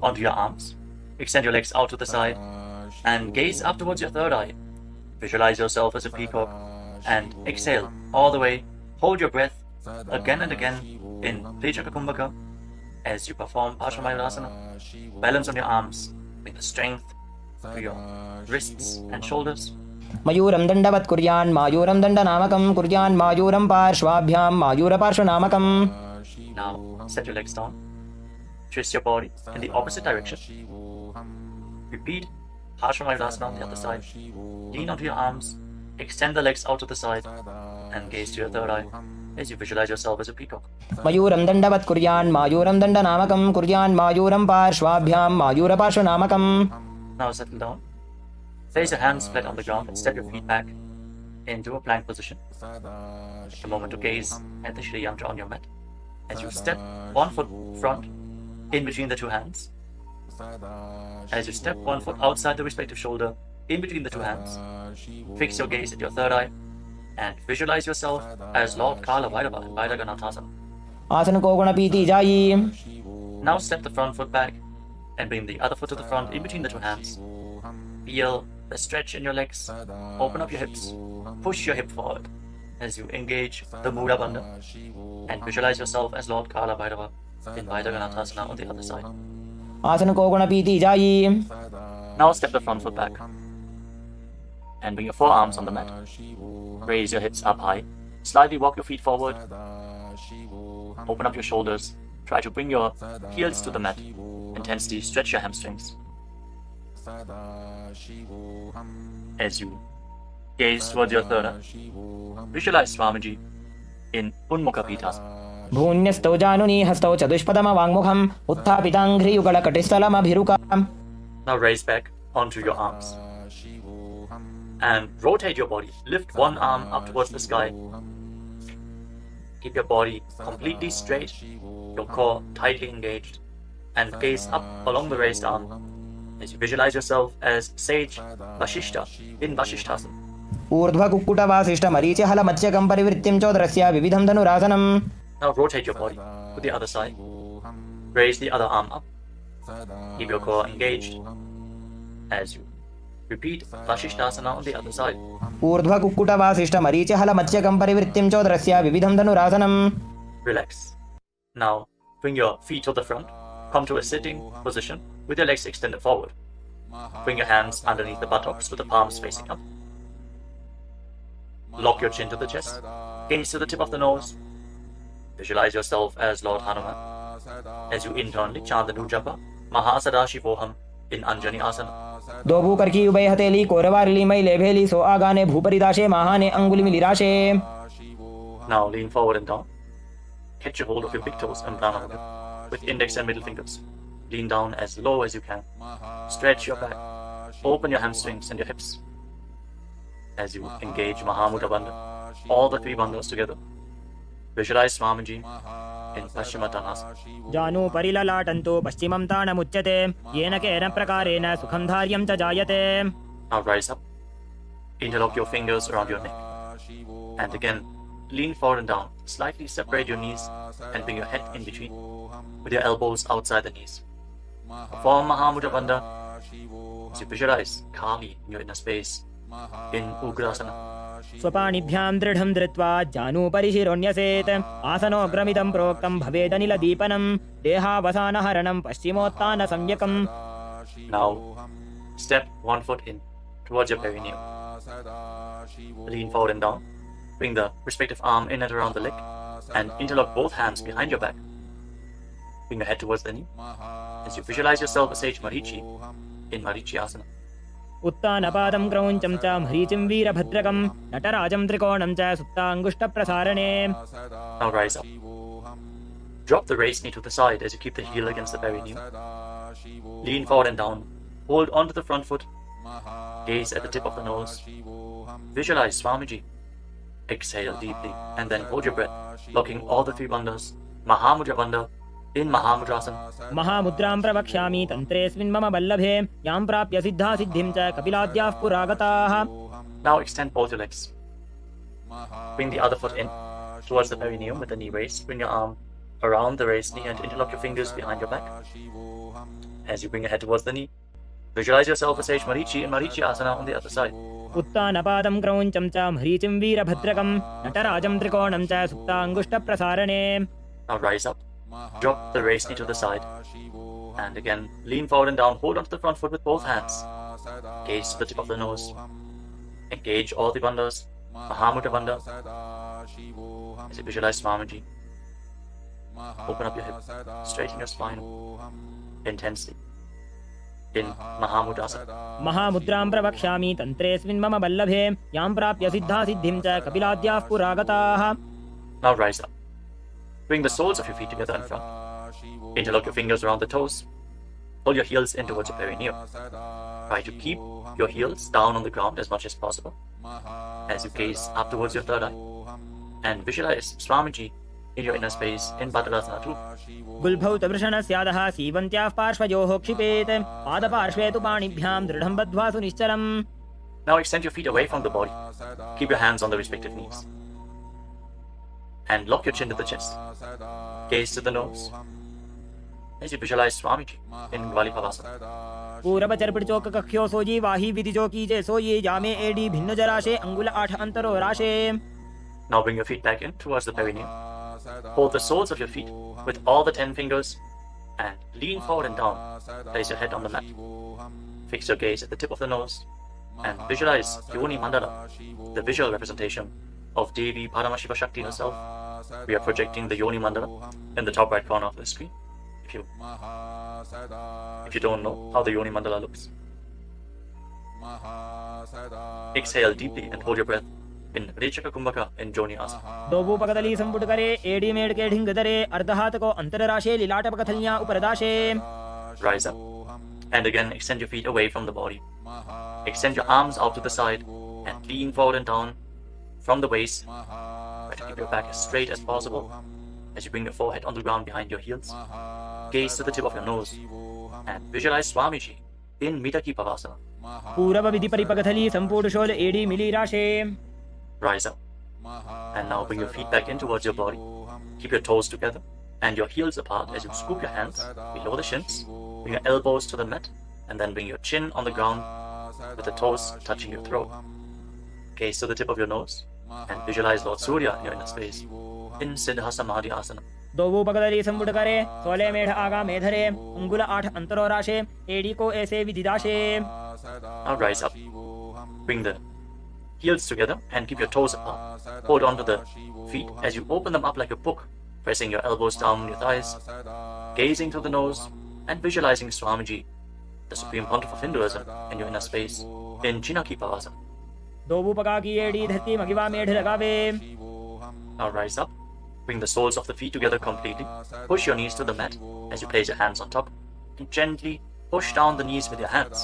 onto your arms. Extend your legs out to the side and gaze up towards your third eye. Visualize yourself as a peacock and exhale all the way. Hold your breath again and again in Pechaka Kumbhaka as you perform Paramashiva. Balance on your arms with the strength to your wrists and shoulders. मयूरं दण्डवत् कुर्यान् मायूरं दण्डनामकं कुर्यान् मायूरं पार्श्वाभ्यां मायूरपार्श्वनामकम्. Now set your legs down. Twist your body in the opposite direction. Repeat Paramashiva on the other side. Lean onto your arms. Extend the legs out to the side and gaze to your third eye as you visualize yourself as a peacock. मयूरं दण्डवत् कुर्यान् मायूरं दण्डनामकं कुर्यान् मायूरं पार्श्वाभ्यां मायूरपार्श्वनामकम्. Now settle down. Place your hands flat on the ground and step your feet back into a plank position. Take a moment to gaze at the Shri Yantra on your mat. As you step one foot front in between the two hands. As you step one foot outside the respective shoulder in between the two hands. Fix your gaze at your third eye And visualize yourself as Lord Kala Bhairava in Bhairaganathasan. आसन को गुण पीती जाई। Now step the front foot back and bring the other foot to the front in between the two hands. Feel the stretch in your legs. Open up your hips. Push your hip forward as you engage the Mudra Bandha. And visualize yourself as Lord Kala Bhairava in Bhairaganathasan on the other side. आसन को गुण पीती जाई। Now step the front foot back and bring your forearms on the mat. Raise your hips up high. Slightly walk your feet forward. Open up your shoulders. Try to bring your heels to the mat. Intensely stretch your hamstrings. As you gaze towards your third eye, visualize Swamiji in Unmukha Pitasana. भून्यस्तौ जानुनी हस्तौ चतुष्पदमवाङ्मुखम् उत्थापिताङ्घ्रियुगलकटिस्थलमभिरुकाम्। Now raise back onto your arms and rotate your body. Lift one arm up towards the sky. Keep your body completely straight, your core tightly engaged, and gaze up along the raised arm as you visualize yourself as Sage Vashishta in Vashishthasana. ऊर्ध्वकुक्कुटवासिष्ठमरीचिहलमत्स्यकं परिवृत्तिं चोदरस्य विविधं धनुरासनम्। Now rotate your body to the other side. Raise the other arm up. Keep your core engaged as you repeat Vashishthasana on the other side. ऊर्ध्वकुक्कुटवासिष्ठमरीचिहलमत्स्यकं परिवृत्तिं चोदरस्य विविधं धनुरासनम्। Relax. Now bring your feet to the front. Come to a sitting position with your legs extended forward. Bring your hands underneath the buttocks with the palms facing up. Lock your chin to the chest. Gaze to the tip of the nose. Visualize yourself as Lord Hanuman as you internally chant the new japa Mahasadaशिवोहम in Anjani Asana. दो भूकर की उभय हथेली कोरवारली मैले भेली सो आगाने भूपरिदाशे महाने अंगुली मिलिराशे। Now lean forward and down. Catch a hold of your big toes and pranayama with index and middle fingers. Lean down as low as you can. Stretch your back. Open your hamstrings and your hips as you engage Mahamudra Bandha. All the three bandhas together. Visualize Swamiji in Paschimottanasana. जानु परिललाटन्तो पश्चिमं ताणमुच्यते येन केन प्रकारेण सुखं धार्यं च जायते। Now rise up. Interlock your fingers around your neck. And again, lean forward and down. Slightly separate your knees and bring your head in between with your elbows outside the knees. Perform Mahamudra Bandha as you visualize Kali in your inner space in Ugrasana. स्वपाणिभ्यां दृढं धृत्वा जानुपरिशिरोऽन्यसेत् आसनोऽग्रमिदं प्रोक्तं भवेदनिल दीपनं देहावसानहरणं पश्चिमोत्तानसंज्ञकम्। Now step one foot in towards your perineum. Lean forward and down. Bring the respective arm in and around the leg and interlock both hands behind your back. Bring your head towards the knee as you visualize yourself as Sage Marichi in Marichi Asana. उत्तानपादं क्रौञ्चं च मरीचिं वीरभद्रकं नटराजं त्रिकोणं च सुप्ताङ्गुष्ठप्रसारणे। Now rise up. Drop the raised knee to the side as you keep the heel against the perineum. Lean forward and down. Hold onto the front foot. Gaze at the tip of the nose. Visualize Swamiji. Exhale deeply and then hold your breath, locking all the three bandhas. Mahamudra Bandha in Mahamudrasana. महामुद्रां प्रवक्ष्यामि तन्त्रेऽस्मिन् मम वल्लभे यां प्राप्य सिद्धा सिद्धिं च कपिलाद्याः पुरागताः। Now extend both your legs. Bring the other foot in towards the perineum with the knee raised. Bring your arm around the raised knee and interlock your fingers behind your back. As you bring your head towards the knee, visualize yourself as Sage Marichi in Marichi Asana on the other side. उत्तानपादं क्रौञ्चं च मरीचिं वीरभद्रकं नटराजं त्रिकोणं च सुप्ताङ्गुष्ठप्रसारणे। Now rise up. Drop the raised knee to the side. And again, lean forward and down. Hold onto the front foot with both hands. Gaze to the tip of the nose. Engage all the bandhas. Mahamudra Bandha. As you visualize Swamiji. Open up your hip. Straighten your spine. Intensely. In Mahamudrasana. महामुद्रां प्रवक्ष्यामि तन्त्रेऽस्मिन् मम वल्लभे यां प्राप्य सिद्धा सिद्धिं च कपिलाद्याः पुरागताः। Now rise up. Bring the soles of your feet together in front. Interlock your fingers around the toes. Pull your heels in towards your perineum. Try to keep your heels down on the ground as much as possible as you gaze up towards your third eye. And visualize Swamiji in your inner space in Bhadrasana too. गुल्भौतवृषणस्यादः सीवन्त्याः पार्श्वयोः क्षिपेत् पादपार्श्वे तु पाणिभ्यां दृढं बद्ध्वा सुनिश्चलम्। Now extend your feet away from the body. Keep your hands on the respective knees. And lock your chin to the chest. Gaze to the nose. As you visualize Swamiji in Gvalipavasana. पूरब चरपट चौक कख्यो सोजी वाही विधि चौकी जे सोई जामे AD भिन्न जराशे अंगुल 8 अंतरो राशे. Now bring your feet back in towards the perineum. Hold the soles of your feet with all the 10 fingers and lean forward and down. Place your head on the mat. Fix your gaze at the tip of the nose and visualize Yoni Mandala, the visual representation of Devi Paramashiva Shakti herself. We are projecting the Yoni Mandala in the top right corner of the screen. If you don't know how the Yoni Mandala looks. Exhale deeply and hold your breath in Rechaka Kumbhaka in Joni Asana. दोबू पकदली संपुट करे AD made के ढिंग दरे अर्धहात को अंतर राशे लीलाट पकथलियां ऊपर दाशे. Rise up and again extend your feet away from the body. Extend your arms out to the side and lean forward and down from the waist. Try to keep your back as straight as possible as you bring your forehead on the ground behind your heels. Gaze to the tip of your nose and visualize Swamiji in Mitaki Pavasana. पूरब विधि परिपकथली संपूर्ण शोल एडी मिली राशे. Rise up and now bring your feet back in towards your body. Keep your toes together and your heels apart as you scoop your hands below the shins. Bring your elbows to the mat and then bring your chin on the ground with the toes touching your throat. Gaze to the tip of your nose and visualize Lord Surya in your inner space in Siddha Samadhi Asana. दोबू पकदली संपुट करे 16 मेढ़ आगा मेधरे अंगुल 8 अंतरो राशे AD को ऐसे विधि दाशे. Now rise up. Bring the heels together and keep your toes apart. Hold on to the feet as you open them up like a book, pressing your elbows down on your thighs, gazing through the nose and visualizing Swamiji, the Supreme Pontiff of Hinduism, in your inner space in Chinaki Pavasana. दोबू पका की AD धरती मगिवा मेढ़ लगावे. Now rise up. Bring the soles of the feet together completely. Push your knees to the mat as you place your hands on top and gently push down the knees with your hands.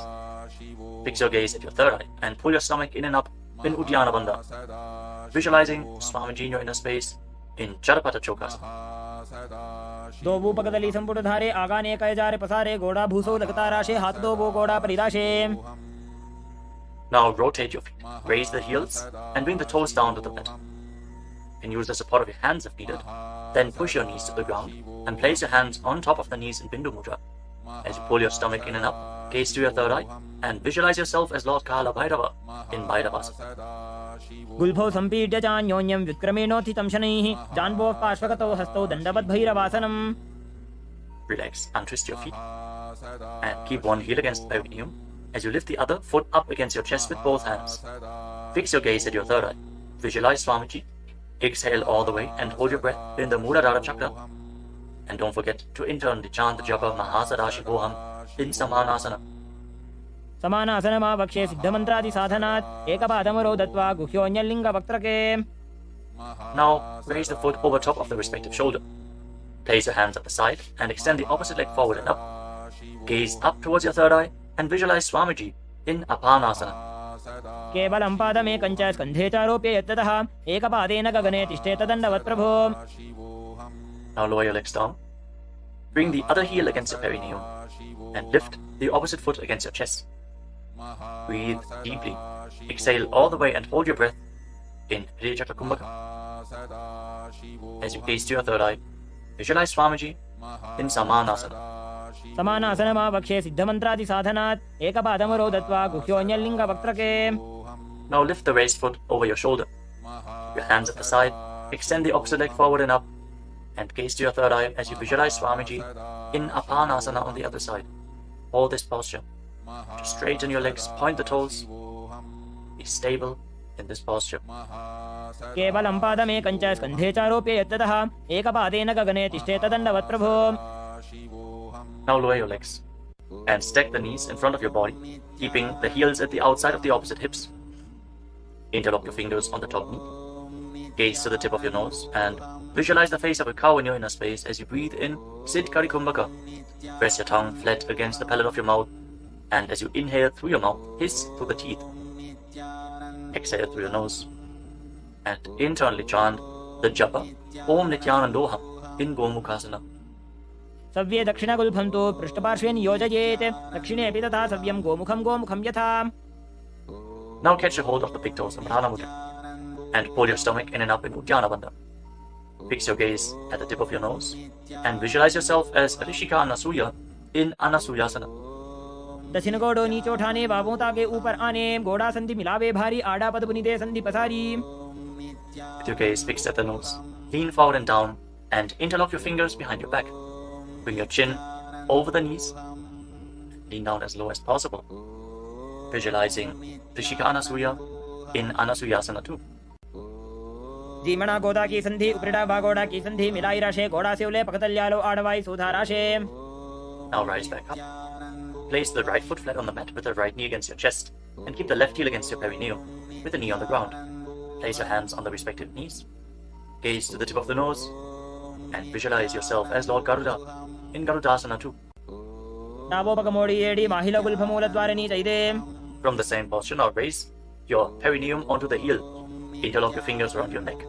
Fix your gaze at your third eye and pull your stomach in and up in Uddiyana Bandha. Visualizing Swamiji in your inner space in Charapata Chokasana. दोबू पकदली संपुट धारे आगाने कय जारे पसारे गोड़ा भूसो लगता राशे हाथ दोबो गोड़ा परिदाशे. Now rotate your feet, raise the heels and bring the toes down to the mat. And use the support of your hands if needed. Then push your knees to the ground and place your hands on top of the knees in Bindu Mudra. As you pull your stomach in and up, gaze to your third eye and visualize yourself as Lord Kala Bhairava in Bhairavasana. गुल्फो संपीड्य चान्योन्यं व्युत्क्रमेणोत्थितं शनैः जान्वो पार्श्वगतो हस्तौ दण्डवद् भैरवासनम्. Relax, untwist your feet and keep one heel against the perineum as you lift the other foot up against your chest with both hands. Fix your gaze at your third eye. Visualize Swamiji. Exhale all the way and hold your breath in the Muladhara chakra. And don't forget to internally chant the japa Mahasadashivoham in Samanasana. समानासनमा वक्षे सिद्धमन्त्रादि साधनात् एकपादमरो दत्वा गुह्योऽन्यलिङ्ग वक्त्रके. Now raise the foot over top of the respective shoulder. Place your hands at the side and extend the opposite leg forward and up. Gaze up towards your third eye and visualize Swamiji in Apanasana. केवलं पादमेकञ्च स्कन्धे चारोप्य यत्ततः एकपादेन गगने तिष्ठेत दण्डवत् प्रभो. Now lower your legs down. Bring the other heel against your perineum and lift the opposite foot against your chest. Breathe deeply. Exhale all the way and hold your breath in Rechaka Kumbhaka. As you gaze to your third eye, visualize Swamiji in Samanasana. समानासनमा वक्षे सिद्धमन्त्रादि साधनात् एकपादमरो दत्वा गुह्योऽन्यलिङ्ग वक्त्रके. Now lift the raised foot over your shoulder. Your hands at the side, extend the opposite leg forward and up, and gaze to your third eye as you visualize Swamiji in Apanasana on the other side. Hold this posture. Just straighten your legs, point the toes. Be stable in this posture. केवलं पादमेकञ्च स्कन्धे चारोप्य यत्ततः एकपादेन गगने तिष्ठेत दण्डवत् प्रभो. Now lower your legs and stack the knees in front of your body, keeping the heels at the outside of the opposite hips. Interlock your fingers on the top knee. Gaze to the tip of your nose and visualize the face of a cow in your inner space as you breathe in Siddhkari Kumbhaka. Press your tongue flat against the palate of your mouth, and as you inhale through your mouth, hiss through the teeth. Exhale through your nose and internally chant the japa Om Nithyananda in Gomukhasana. सव्ये दक्षिणगुल्फं तु पृष्ठपार्श्वे नियोजयेत्. दक्षिणेऽपि तथा सव्यं गोमुखं गोमुखं यथा. Now catch a hold of the big toes in Pranayama Mudra and pull your stomach in and up in Uddiyana Bandha. Fix your gaze at the tip of your nose and visualize yourself as Rishika Anasuya in Anasuyasana. दक्षिण गोडो नीचे उठाने, बाबों ताके ऊपर आने, गोड़ा संधि मिलावे भारी, आड़ा पद बुनिदे संधि पसारी. With your gaze fixed at the nose, lean forward and down and interlock your fingers behind your back. Bring your chin over the knees. Lean down as low as possible. Visualizing Rishika Anasuya in Anasuyasana too. जीमणा गोदा की संधि, उपरिडा बागोड़ा की संधि मिलाई राशे, गोड़ा से उले पकतल्यालो आड़वाई सुधा राशे. Now rise back up. Place the right foot flat on the mat with the right knee against your chest and keep the left heel against your perineum with the knee on the ground. Place your hands on the respective knees. Gaze to the tip of the nose and visualize yourself as Lord Garuda in Garudasana too. नाबो पकमोड़ी AD माहिला गुल्फमूल द्वारनी चाहिए. From the same posture, now raise your perineum onto the heel. Interlock your fingers around your neck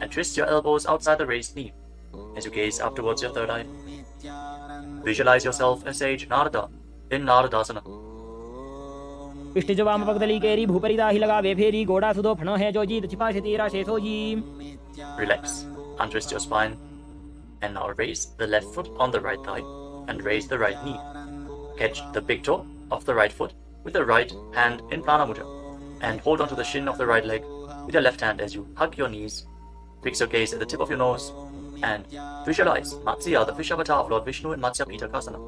and twist your elbows outside the raised knee as you gaze up towards your third eye. Visualize yourself as Sage Narada in Naradasana. पिष्टिजो वाम पगदली केरी भूपरी दाही लगा वे फेरी, गोड़ा सुदो फणो है जो जी दछिपा शेतीरा शेषो जी. Relax, untwist your spine and now raise the left foot on the right thigh and raise the right knee. Catch the big toe of the right foot with the right hand in Prana Mudra and hold onto the shin of the right leg with your left hand as you hug your knees. Fix your gaze at the tip of your nose and visualize Matsya, the fish avatar of Lord Vishnu in Matsya Pitakasana.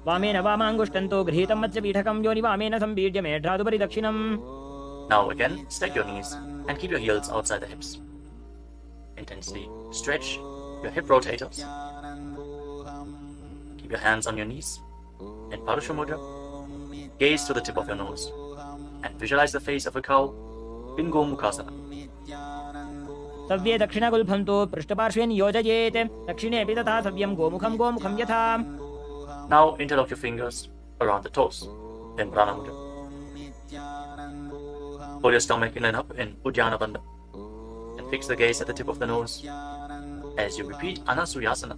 वामेन वामांगुष्टन्तो गृहीतं मत्स्य पीठकं योनि वामेन संबीड्य मेढ्रादुपरि दक्षिणम्. Now again, stack your knees and keep your heels outside the hips. Intensely stretch your hip rotators. Keep your hands on your knees in Parashu Mudra. Gaze to the tip of your nose and visualize the face of a cow in Gomukhasana. सव्ये दक्षिणगुल्फन्तो पृष्ठपार्श्वे नियोजयेत्, दक्षिणेऽपि तथा सव्यं गोमुखं गोमुखं यथा. Now interlock your fingers around the toes in Prana Mudra. Pull your stomach in and up in Uddiyana Bandha and fix the gaze at the tip of the nose as you repeat Anasuyasana.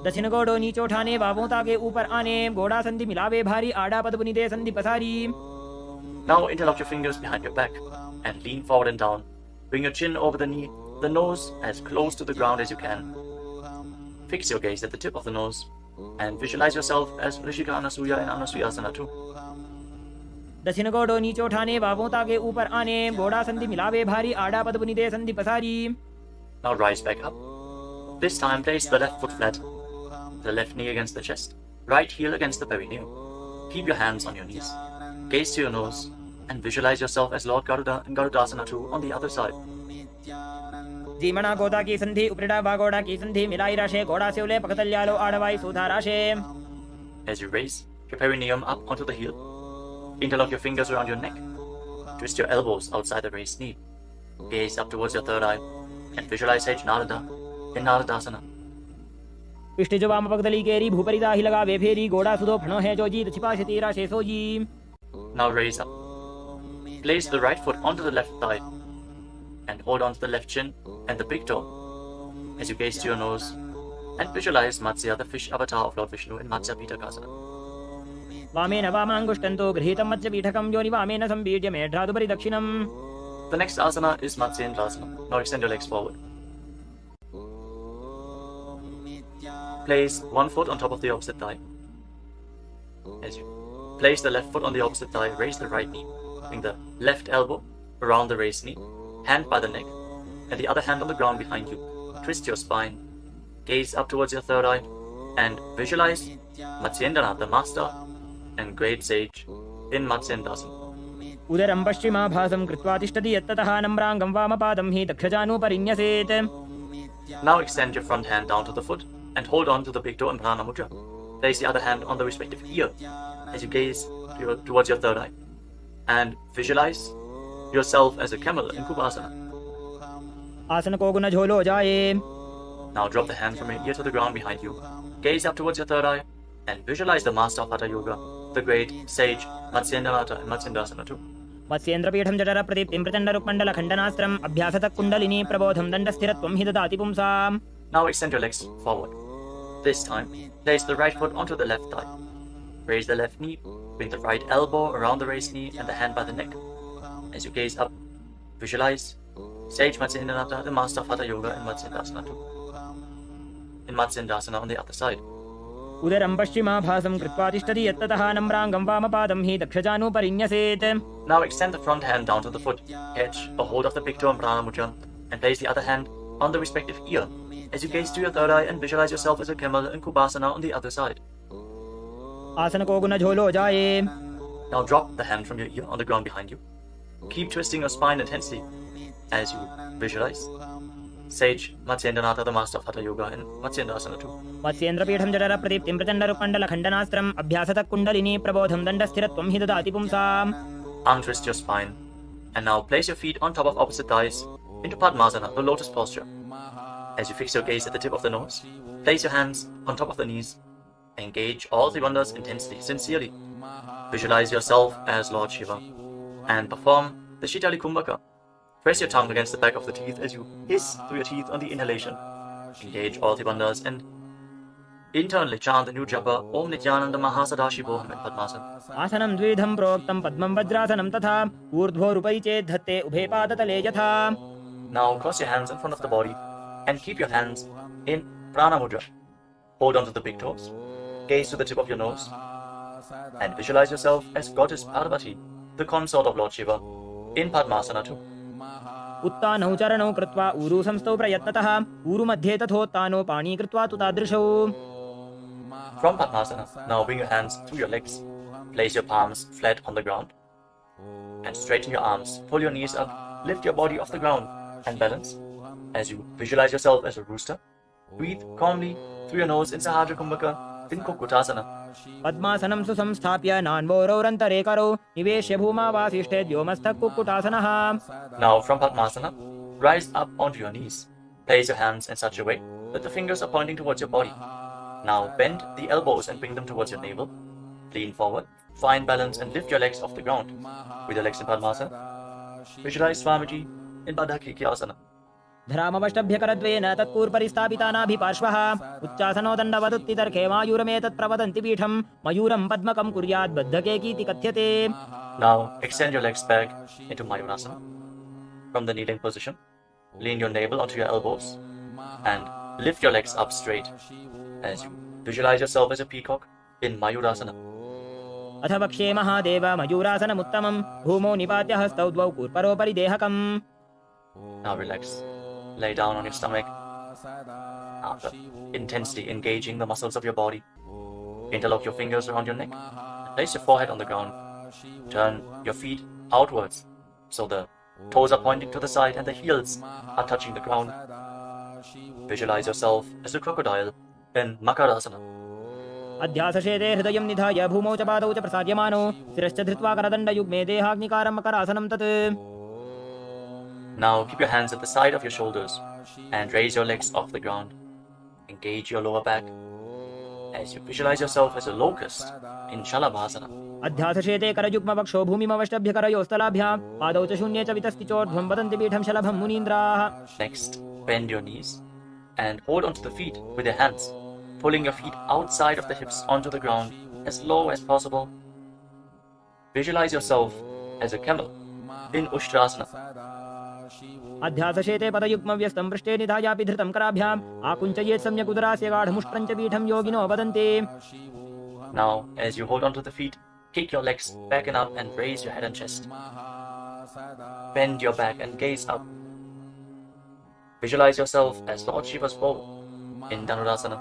दक्षिण गोडो नीचे उठाने, बाबों ताके ऊपर आने, गोड़ा संधि मिलावे भारी, आड़ा पद बुनिदे संधि पसारी. Now interlock your fingers behind your back and lean forward and down. Bring your chin over the knee, the nose as close to the ground as you can. Fix your gaze at the tip of the nose and visualize yourself as Rishika Anasuya in Anasuyasana too. दक्षिण गोडो नीचे उठाने, बाबों ताके ऊपर आने, गोड़ा संधि मिलावे भारी, आड़ा पद बुनिदे संधि पसारी. Now rise back up. This time place the left foot flat, the left knee against the chest, right heel against the perineum. Keep your hands on your knees. Gaze to your nose and visualize yourself as Lord Garuda in Garudasana too on the other side. जीमणा गोदा की संधि, उपरिडा बागोड़ा की संधि मिलाई राशे, गोड़ा से उले पकतल्यालो आड़वाई सुधा राशे. As you raise your perineum up onto the heel, interlock your fingers around your neck. Twist your elbows outside the raised knee. Gaze up towards your third eye and visualize Sage Narada in Naradasana. पिष्टिजो वाम पगदली केरी भूपरी दाही लगा वे फेरी, गोड़ा सुदो फणो है जो जी दछिपा शेतीरा शेषो जी. Now raise up. Place the right foot onto the left thigh and hold on to the left chin and the big toe as you gaze to your nose and visualize Matsya, the fish avatar of Lord Vishnu in Matsya Pitakasana. वामेन वामांगुष्टन्तो गृहीतं मत्स्य पीठकं योनि वामेन संबीड्य मेढ्रादुपरि दक्षिणम्. The next asana is Matsyendrasana. Now extend your legs forward. Place one foot on top of the opposite thigh. As you place the left foot on the opposite thigh, raise the right knee. Bring the left elbow around the raised knee, hand by the neck, and the other hand on the ground behind you. Twist your spine, gaze up towards your third eye, and visualize Matsyendra, the master and great sage in Matsyendasana. उदरं पश्चिमाभासं कृत्वा तिष्ठति यत्ततः नम्राङ्गं वामपादं हि दक्षजानुपरिन्यसेत्. Now extend your front hand down to the foot and hold on to the big toe in Prana Mudra. Place the other hand on the respective ear as you gaze towards your third eye and visualize yourself as a camel in Kupasana. आसन को गुण झोलो जाए. Now drop the hand from your ear to the ground behind you. Gaze up towards your third eye and visualize the master of Hatha Yoga, the great sage Matsyendranath in Matsyendasana too. मत्स्येन्द्रपीठं जठर प्रदीप्तिं प्रचण्डरुक्मण्डल खण्डनास्त्रम् अभ्यासतः kundalini प्रबोधं दण्डस्थिरत्वं हि ददाति पुंसाम्. Now extend your legs forward. This time, place the right foot onto the left thigh. Raise the left knee, bring the right elbow around the raised knee and the hand by the neck. As you gaze up, visualize Sage Matsyendranatha, the master of Hatha Yoga, in Matsyendasana too. In Matsyendasana on the other side. उदरं पश्चिमाभासं कृत्वा तिष्ठति यत्ततः नम्राङ्गं वामपादं हि दक्षजानुपरिन्यसेत्. Now extend the front hand down to the foot, catch a hold of the big toe and prana mudra, and place the other hand on the respective ear as you gaze to your third eye and visualize yourself as a camel in Kubasana on the other side. आसन को गुण झोलो जाए. Now drop the hand from your ear on the ground behind you. Keep twisting your spine intensely as you visualize Sage Matsyendranatha, the master of Hatha Yoga, in Matsyendasana too. मत्स्येन्द्रपीठं जठर प्रदीप्तिं प्रचण्डरुपण्डलखण्डनास्त्रम् अभ्यासतः kundalini प्रबोधं दण्डस्थिरत्वं हि ददाति पुंसाम्. Untwist your spine and now place your feet on top of opposite thighs into Padmasana, the lotus posture. As you fix your gaze at the tip of the nose, place your hands on top of the knees. Engage all three bandhas intensely, sincerely. Visualize yourself as Lord Shiva and perform the Shitali Kumbhaka. Press your tongue against the back of the teeth as you hiss through your teeth on the inhalation. Engage all three bandhas and internally chant the new japa Om Nithyananda Mahasadaशिवोऽहम् in Padmasana. आसनं द्विधं प्रोक्तं पद्मं वज्रासनं तथा ऊर्ध्वोरुपैचेत् धत्ते उभे पादतले यथा. Now cross your hands in front of the body and keep your hands in prana mudra. Hold on to the big toes. Gaze to the tip of your nose and visualize yourself as Goddess Parvati, the consort of Lord Shiva, in Padmasana too. उत्तानौ चरणौ कृत्वा ऊरु संस्थौ प्रयत्नतः ऊरु मध्ये तथोत्तानो पाणी कृत्वा तु तादृशौ. From Padmasana, now bring your hands through your legs. Place your palms flat on the ground and straighten your arms. Pull your knees up, lift your body off the ground and balance. As you visualize yourself as a rooster, breathe calmly through your nose in Sahaja Kumbhaka in Kukutasana. पद्मासनं सुसंस्थाप्य नान्वोरौरन्तरे करौ निवेश्य भूमावासिष्ठे द्योमस्थः कुक्कुटासनः. Now from Padmasana, rise up onto your knees. Place your hands in such a way that the fingers are pointing towards your body. Now bend the elbows and bring them towards your navel. Lean forward, find balance and lift your legs off the ground. With your legs in Padmasana, visualize Swamiji in Bandhakikyasana. धरामवष्टभ्यकरद्वेन तत्कूर्परिस्थापितानाभिपार्श्वः उच्चासनो दण्डवदुत्तितर्खे मायूरमेतत् प्रवदन्ति पीठं मयूरं पद्मकं कुर्यात् बद्धकेकीति कथ्यते. Now extend your legs back into Mayurasana. From the kneeling position, lean your navel onto your elbows and lift your legs up straight as you visualize yourself as a peacock in Mayurasana. अथ वक्ष्ये महादेव मयूरासनमुत्तमं भूमौ निपात्य हस्तौ द्वौ कूर्परोपरि देहकम्. Now relax. Lay down on your stomach. After intensely engaging the muscles of your body, interlock your fingers around your neck. Place your forehead on the ground. Turn your feet outwards so the toes are pointing to the side and the heels are touching the ground. Visualize yourself as a crocodile in Makarasana. अध्यासशेते हृदयं निधाय भूमौ च पादौ च प्रसार्यमानो शिरश्च धृत्वा करदण्डयुग्मे देहाग्निकारं मकरासनं तत्. Now keep your hands at the side of your shoulders and raise your legs off the ground. Engage your lower back as you visualize yourself as a locust in Shalabhasana. अध्यासशेते करयुग्मवक्षो भूमिमवष्टभ्यकरयोस्तलाभ्यां पादौ च शून्ये च वितस्ति चोर्ध्वं वदन्ति पीठं शलभं मुनीन्द्राः. Next, bend your knees and hold onto the feet with your hands, pulling your feet outside of the hips onto the ground as low as possible. Visualize yourself as a camel in Ushtrasana. अध्यासशेते पदयुग्मव्यस्तं पृष्ठे निधायापि धृतं कराभ्याम् आकुञ्चयेत् सम्यक् उदरास्य गाढमुष्ट्रं च पीठं योगिनो वदन्ति. Now, as you hold onto the feet, kick your legs back and up and raise your head and chest. Bend your back and gaze up. Visualize yourself as Lord Shiva's bow in Dhanurasana.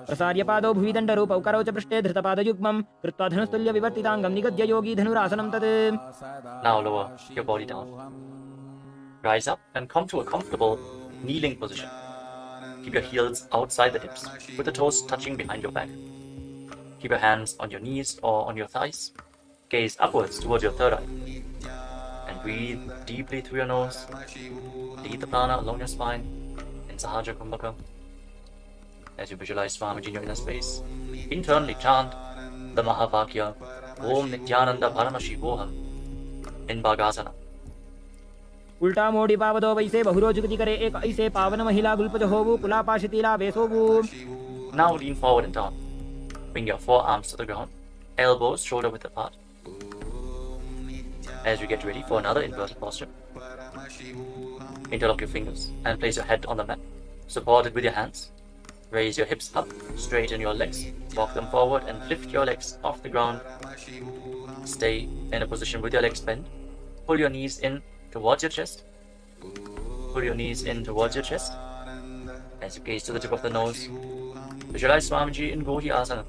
प्रसार्य पादौ भुवि दण्डरूपौ करौ च पृष्ठे धृतपादयुग्मं कृत्वा धनुस्तुल्य विवर्तिताङ्गं निगद्य योगी धनुरासनं तत्. Now lower your body down. Rise up and come to a comfortable kneeling position. Keep your heels outside the hips with the toes touching behind your back. Keep your hands on your knees or on your thighs. Gaze upwards towards your third eye. And breathe deeply through your nose. Lead the prana along your spine in Sahaja Kumbhaka. As you visualize Swamiji in your inner space, internally chant the Mahavakya Om Nithyananda Paramashivam in Bhagasana. उल्टा मोड़ी पावदो वैसे बहुरोजुगति करे एक ऐसे पावन महिला गुल्पज होवु कुलापाशितीला वेसोवु. Now lean forward and down. Bring your forearms to the ground, elbows shoulder width apart. As you get ready for another inverted posture, interlock your fingers and place your head on the mat. Support it with your hands. Raise your hips up, straighten your legs, walk them forward and lift your legs off the ground. Stay in a position with your legs bent. Pull your knees in towards your chest. Pull your knees in towards your chest. As you gaze to the tip of the nose, visualize Swamiji in Gohi Asana.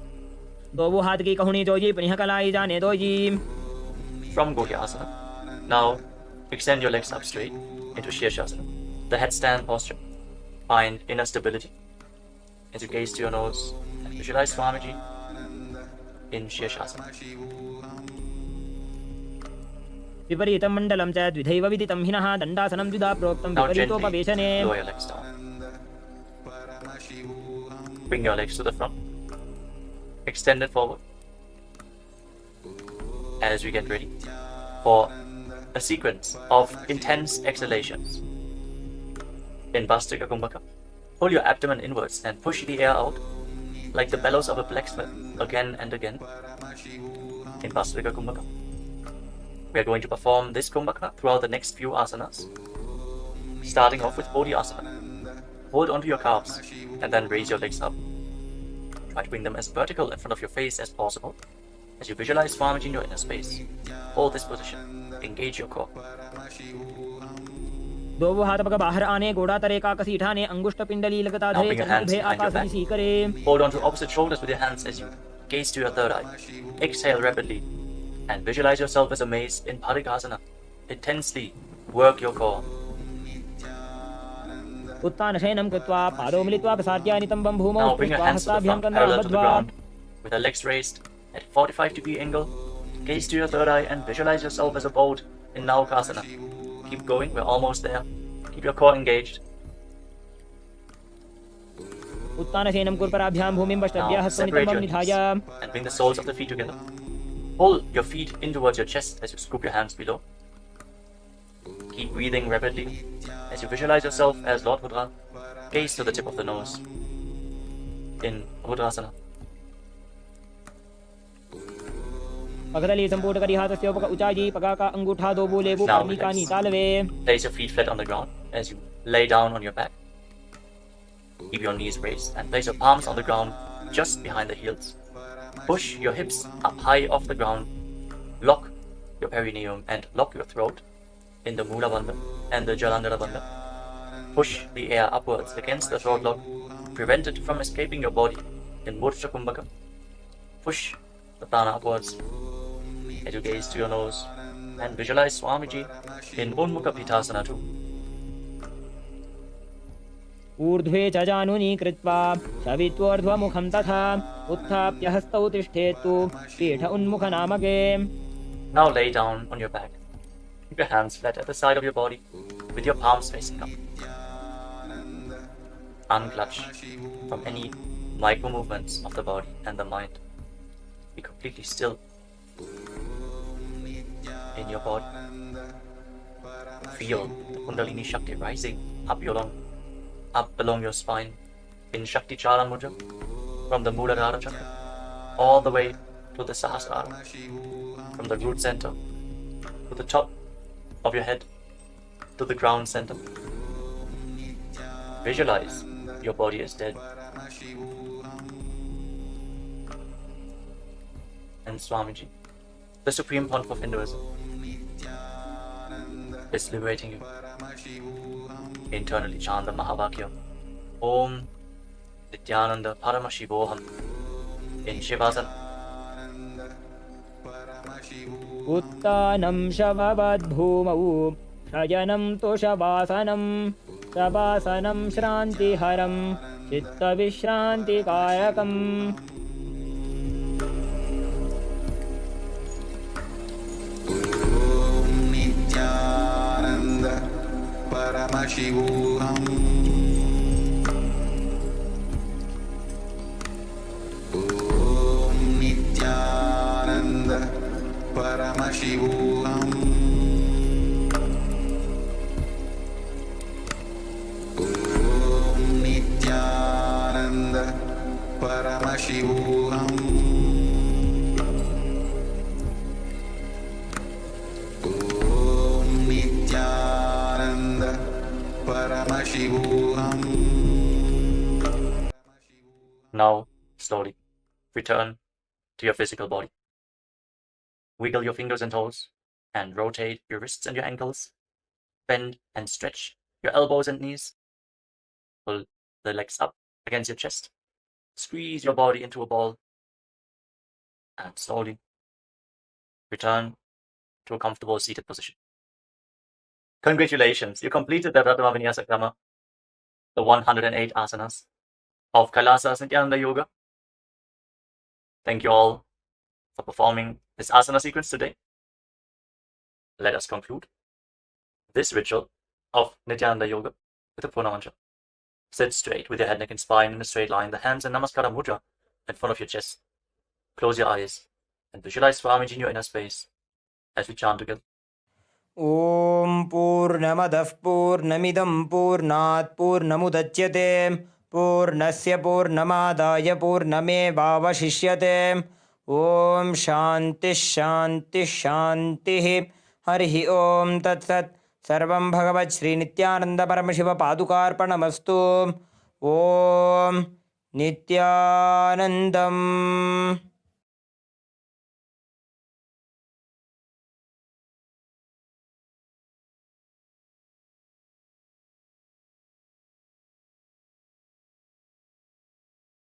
दो हाथ की कहुनी दो जी पुनः कलाई जाने दो जी. From Gohi Asana, now extend your legs up straight into Shirshasana, the headstand posture. Find inner stability. As you gaze to your nose and visualize Swamiji in Shirshasana. विपरीतं मण्डलं च द्विधैव विदितं हिनः दण्डासनं द्विधा प्रोक्तं Now gently विपरीतोपवेशने. lower your legs down. Bring your legs to the front. Extend it forward. As we get ready for a sequence of intense exhalations. In Bhastrika Kumbhaka, pull your abdomen inwards and push the air out like the bellows of a blacksmith again and again. In Bhastrika Kumbhaka, we are going to perform this Kumbhaka throughout the next few asanas, starting off with Bodhi Asana. Hold onto your calves and then raise your legs up. Try to bring them as vertical in front of your face as possible. As you visualize Swamiji in your inner space, hold this position. Engage your core. दो हाथ पग बाहर आने गोड़ा तरे का कसी ठाने अंगुष्ठ पिंडली लगता Now धरे bring your hands चतुर्भे behind your Akash back. विसी करे. Hold on to opposite shoulders with your hands as you gaze to your third eye. Exhale rapidly and visualize yourself as a mace in Parikasana. Intensely work your core. उत्तान शयनं कृत्वा पादौ मिलित्वा प्रसार्य नितम्बं भूमौ Now bring your hands to the हस्ताभ्यां front, कन्दां parallel to the बद्ध्वा. ground, with the legs raised at 45-degree angle. Gaze to your third eye and visualize yourself as a boat in Naukasana. Keep going, we're almost there. Keep your core engaged. उत्तान शयनं कुर्पराभ्यां भूमिं पष्टभ्य Now हस्तं separate your नितम्बं knees निधाय. and bring the soles of the feet together. Pull your feet in towards your chest as you scoop your hands below. Keep breathing rapidly as you visualize yourself as Lord Rudra. Gaze to the tip of the nose in Rudrasana. पगदली संपूर्ण करी हाथस्य उपक उचाजी पगा का अंगूठा दो बोले वो Now पानी का relax. नीतालवे. Place your feet flat on the ground as you lay down on your back. Keep your knees raised and place your palms on the ground just behind the heels. Push your hips up high off the ground. Lock your perineum and lock your throat in the Mula Bandha and the Jalandhara Bandha. Push the air upwards against the throat lock. Prevent it from escaping your body in Murcha Kumbhaka. Push the prana upwards as you gaze to your nose and visualize Swamiji in Unmukha Pitasana too. ऊर्ध्वे च जानुनी कृत्वा शवित्वोर्ध्वमुखं तथा उत्थाप्य हस्तौ तिष्ठेत्तु पीठ उन्मुख नामके. Now lay down on your back. Keep your hands flat at the side of your body with your palms facing up. Unclutch from any micro movements of the body and the mind. Be completely still in your body. Feel the Kundalini Shakti rising up along your spine in Shakti Charan Mudra from the Muladhara Chakra all the way to the Sahasrara, from the root center to the top of your head to the ground center. Visualize your body is dead and Swamiji, the supreme pontiff of Hinduism, is liberating you. Internally chant the Mahavakya Om Nithyananda Paramashivoham in Shivasana. उत्तानं शववद्भूमौ शयनं तु शवासनं शवासनं श्रान्तिहरं चित्तविश्रान्तिकायकम्. नित्यानन्द परमशिवोऽहम्. ॐ नित्यानन्द परमशिवोऽहम्. ॐ नित्यानन्द परमशिवोऽहम्. Paramashivoham. Now, slowly, return to your physical body. Wiggle your fingers and toes, and rotate your wrists and your ankles. Bend and stretch your elbows and knees. Pull the legs up against your chest. Squeeze your body into a ball. And slowly, return to a comfortable seated position. Congratulations, you completed the Vinyasa Krama, the 108 asanas of Kailasa's Nithyananda Yoga. Thank you all for performing this asana sequence today. Let us conclude this ritual of Nithyananda Yoga with a pranayama mantra. Sit straight with your head, neck, and spine in a straight line, the hands in Namaskara mudra in front of your chest. Close your eyes and visualize Swamiji in your inner space as we chant together. ॐ पूर्णमदः पूर्णमिदं पूर्णात् पूर्णमुदच्यते पूर्णस्य पूर्णमादाय पूर्णमेवावशिष्यते ॐ शान्तिः शान्तिः शान्तिः हरिः ॐ तत्सत् सर्वं भगवत् श्रीनित्यानन्दपरमशिवपादुकार्पणमस्तु ॐ नित्यानन्दम्